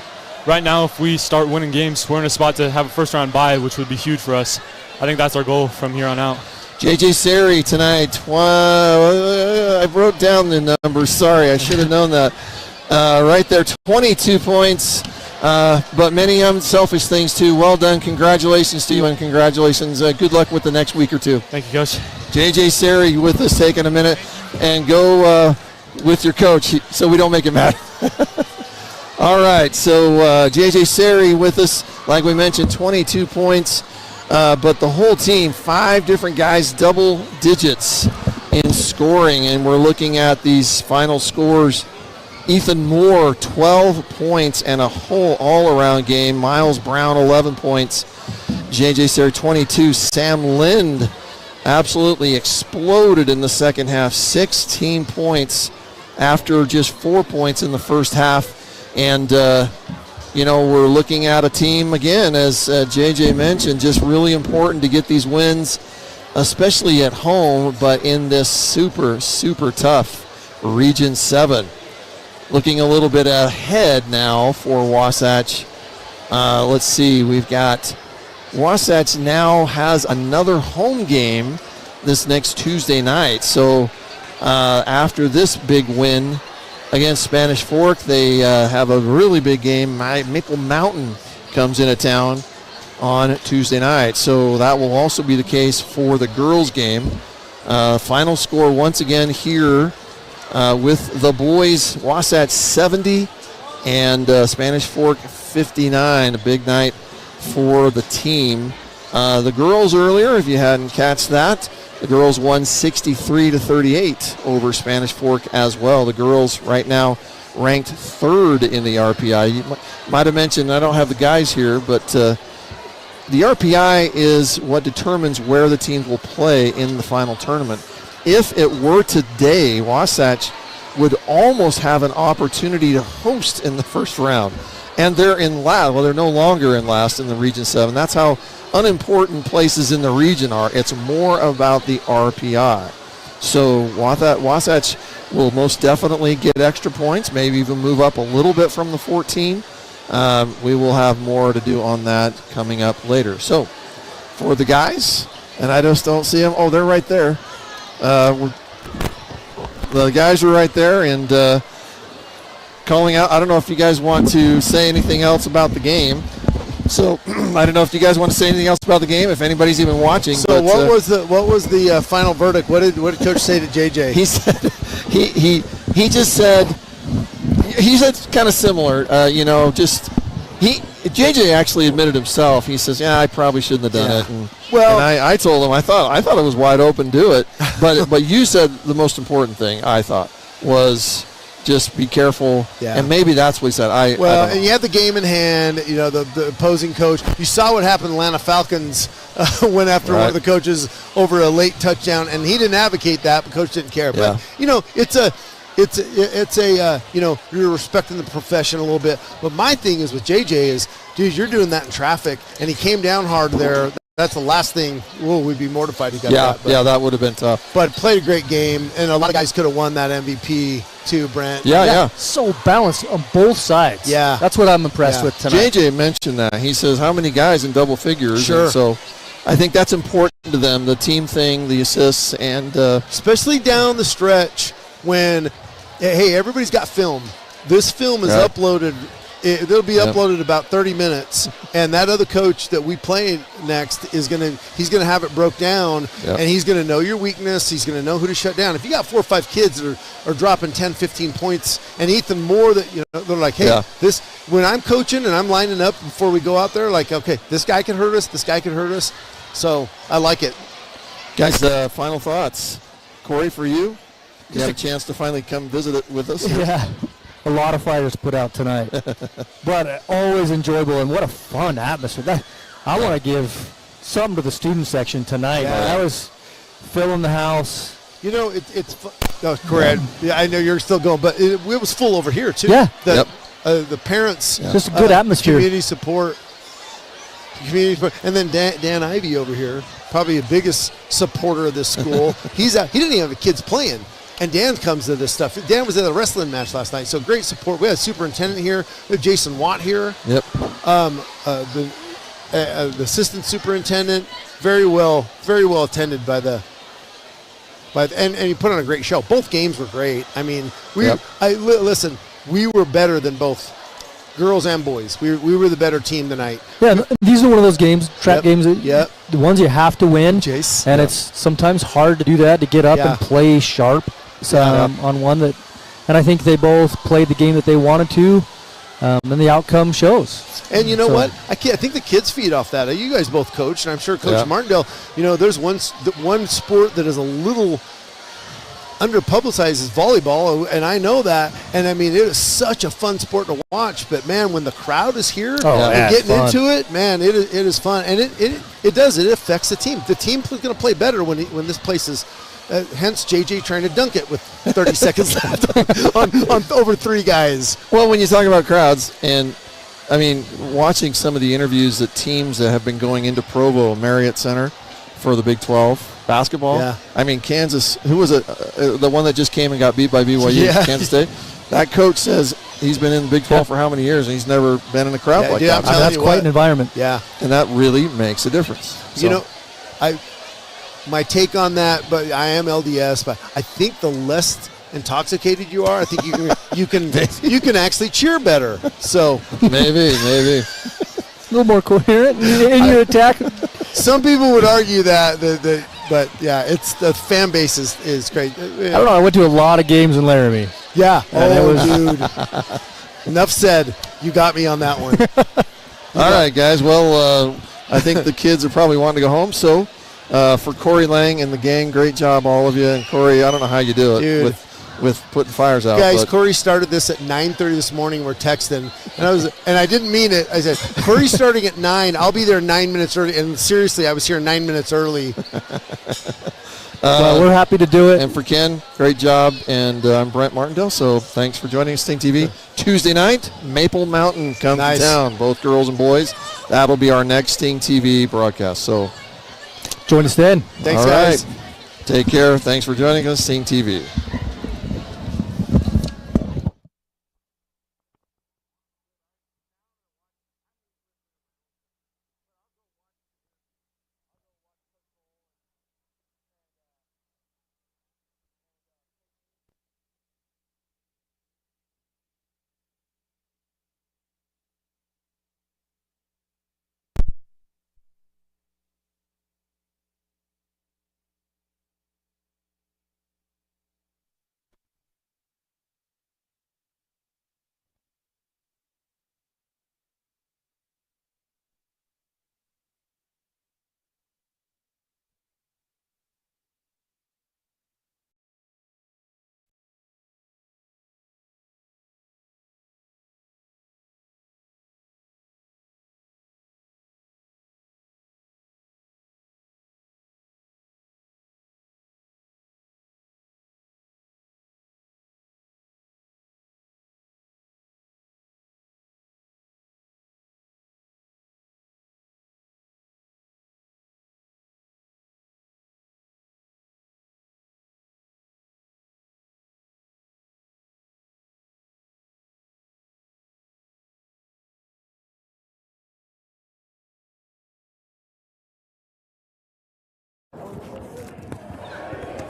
right now if we start winning games, we're in a spot to have a first round bye, which would be huge for us. I think that's our goal from here on out. J.J. Sari tonight, I wrote down the numbers. Sorry, I should have known that. Right there, 22 points, but many unselfish things too. Well done. Congratulations to you, and congratulations. Good luck with the next week or two. Thank you, Coach. J.J. Sari with us, taking a minute, and go with your coach so we don't make it mad. All right, so J.J. Sari with us, like we mentioned, 22 points. But the whole team, 5 different guys, double digits in scoring. And we're looking at these final scores. Ethan Moore, 12 points and a whole all-around game. Miles Brown, 11 points. J.J. Sari, 22. Sam Lind absolutely exploded in the second half. 16 points after just 4 points in the first half. And we're looking at a team, again, as JJ mentioned, just really important to get these wins, especially at home, but in this super, super tough Region 7. Looking a little bit ahead now for Wasatch. Let's see, we've got Wasatch now has another home game this next Tuesday night. So after this big win against Spanish Fork, they have a really big game. Maple Mountain comes into town on Tuesday night. So that will also be the case for the girls' game. Final score once again here with the boys, Wasatch 70 and Spanish Fork 59. A big night for the team. The girls earlier, if you hadn't catch that, the girls won 63-38 over Spanish Fork as well. The girls right now ranked 3rd in the RPI. You might have mentioned, I don't have the guys here, but the RPI is what determines where the teams will play in the final tournament. If it were today, Wasatch would almost have an opportunity to host in the first round. And they're in last. Well, they're no longer in last in the Region 7. That's how unimportant places in the region are. It's more about the RPI. So Wasatch will most definitely get extra points, maybe even move up a little bit from the 14. We will have more to do on that coming up later. So for the guys, and I just don't see them. Oh, they're right there. The guys are right there and calling out. I don't know if you guys want to say anything else about the game. So I don't know if you guys want to say anything else about the game, if anybody's even watching. So but, what was the final verdict? What did Coach say to JJ? He said he just said kind of similar. JJ actually admitted himself. He says, "Yeah, I probably shouldn't have done it." And I told him I thought it was wide open. Do it, but you said the most important thing. I thought was just be careful, and maybe that's what he said. I don't know. And you had the game in hand. You know, the opposing coach. You saw what happened. Atlanta Falcons went after one of the coaches over a late touchdown, and he didn't advocate that. But coach didn't care. But it's a you're respecting the profession a little bit. But my thing is with JJ is, dude, you're doing that in traffic, and he came down hard there. That's the last thing. We'd be mortified he got that. But, that would have been tough. But played a great game, and a lot of guys could have won that MVP too, Brent. Yeah. So balanced on both sides. Yeah. That's what I'm impressed with tonight. JJ mentioned that. He says, how many guys in double figures? Sure. And so I think that's important to them, the team thing, the assists, and especially down the stretch when, hey, everybody's got film. This film is uploaded. It'll be uploaded about 30 minutes, and that other coach that we play next he's gonna have it broke down, and he's gonna know your weakness. He's gonna know who to shut down. If you got 4 or 5 kids that are dropping 10, 15 points, and Ethan Moore, that they're like, hey, this when I'm coaching and I'm lining up before we go out there, like, okay, this guy can hurt us. This guy can hurt us. So I like it, guys. Final thoughts, Corey, for you. You had a chance to finally come visit it with us. Yeah, a lot of fires put out tonight, but always enjoyable, and what a fun atmosphere. I want to give something to the student section tonight. Yeah. I was filling the house. You know, it's Corey. Yeah, I know you're still going, but it was full over here too. Yeah. The parents. Yeah. Just a good atmosphere. Community support. And then Dan Ivey over here, probably the biggest supporter of this school. He's out. He didn't even have kids playing, and Dan comes to this stuff. Dan was at a wrestling match last night, so great support. We had a superintendent here. We have Jason Watt here. Yep. The assistant superintendent, very well attended and he put on a great show. Both games were great. I mean, listen, we were better than both girls and boys. We were the better team tonight. Yeah, these are one of those games, trap games, the ones you have to win. Jace. And it's sometimes hard to do that, to get up and play sharp on one that, and I think they both played the game that they wanted to, and the outcome shows. And you know what? I think the kids feed off that. You guys both coach, and I'm sure Coach Martindale, there's one sport that is a little under-publicized is volleyball, and I know that. And, I mean, it is such a fun sport to watch. But, man, when the crowd is here and getting into it, man, it is fun. And it affects the team. The team is going to play better when this place is hence JJ trying to dunk it with 30 seconds left on over 3 guys. Well, when you talk about crowds, and I mean, watching some of the interviews that teams that have been going into Provo Marriott Center for the Big 12 basketball. Yeah. I mean, Kansas, who was it? The one that just came and got beat by BYU, Kansas State. That coach says he's been in the Big 12 for how many years, and he's never been in a crowd like that. That's quite an environment. Yeah. And that really makes a difference. So. My take on that, but I am LDS, but I think the less intoxicated you are, I think you can actually cheer better. So maybe a little more coherent in your attack. Some people would argue that, but yeah, it's the fan base is great. I don't know. I went to a lot of games in Laramie. Yeah. Dude. Enough said. You got me on that one. All right, guys. Well, I think the kids are probably wanting to go home. So for Corey Lang and the gang, great job, all of you. And Corey, I don't know how you do it with putting fires out. Guys, Corey started this at 9:30 this morning. We're texting, and I didn't mean it. I said, Corey's starting at 9. I'll be there 9 minutes early. And seriously, I was here 9 minutes early. Well, we're happy to do it. And for Ken, great job. And I'm Brent Martindale. So thanks for joining us, Sting TV. Tuesday night, Maple Mountain comes to town, both girls and boys. That'll be our next Sting TV broadcast. So join us then. Thanks, guys. Right. Take care. Thanks for joining us, Sting TV.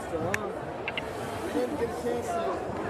Still on. We didn't get a chance to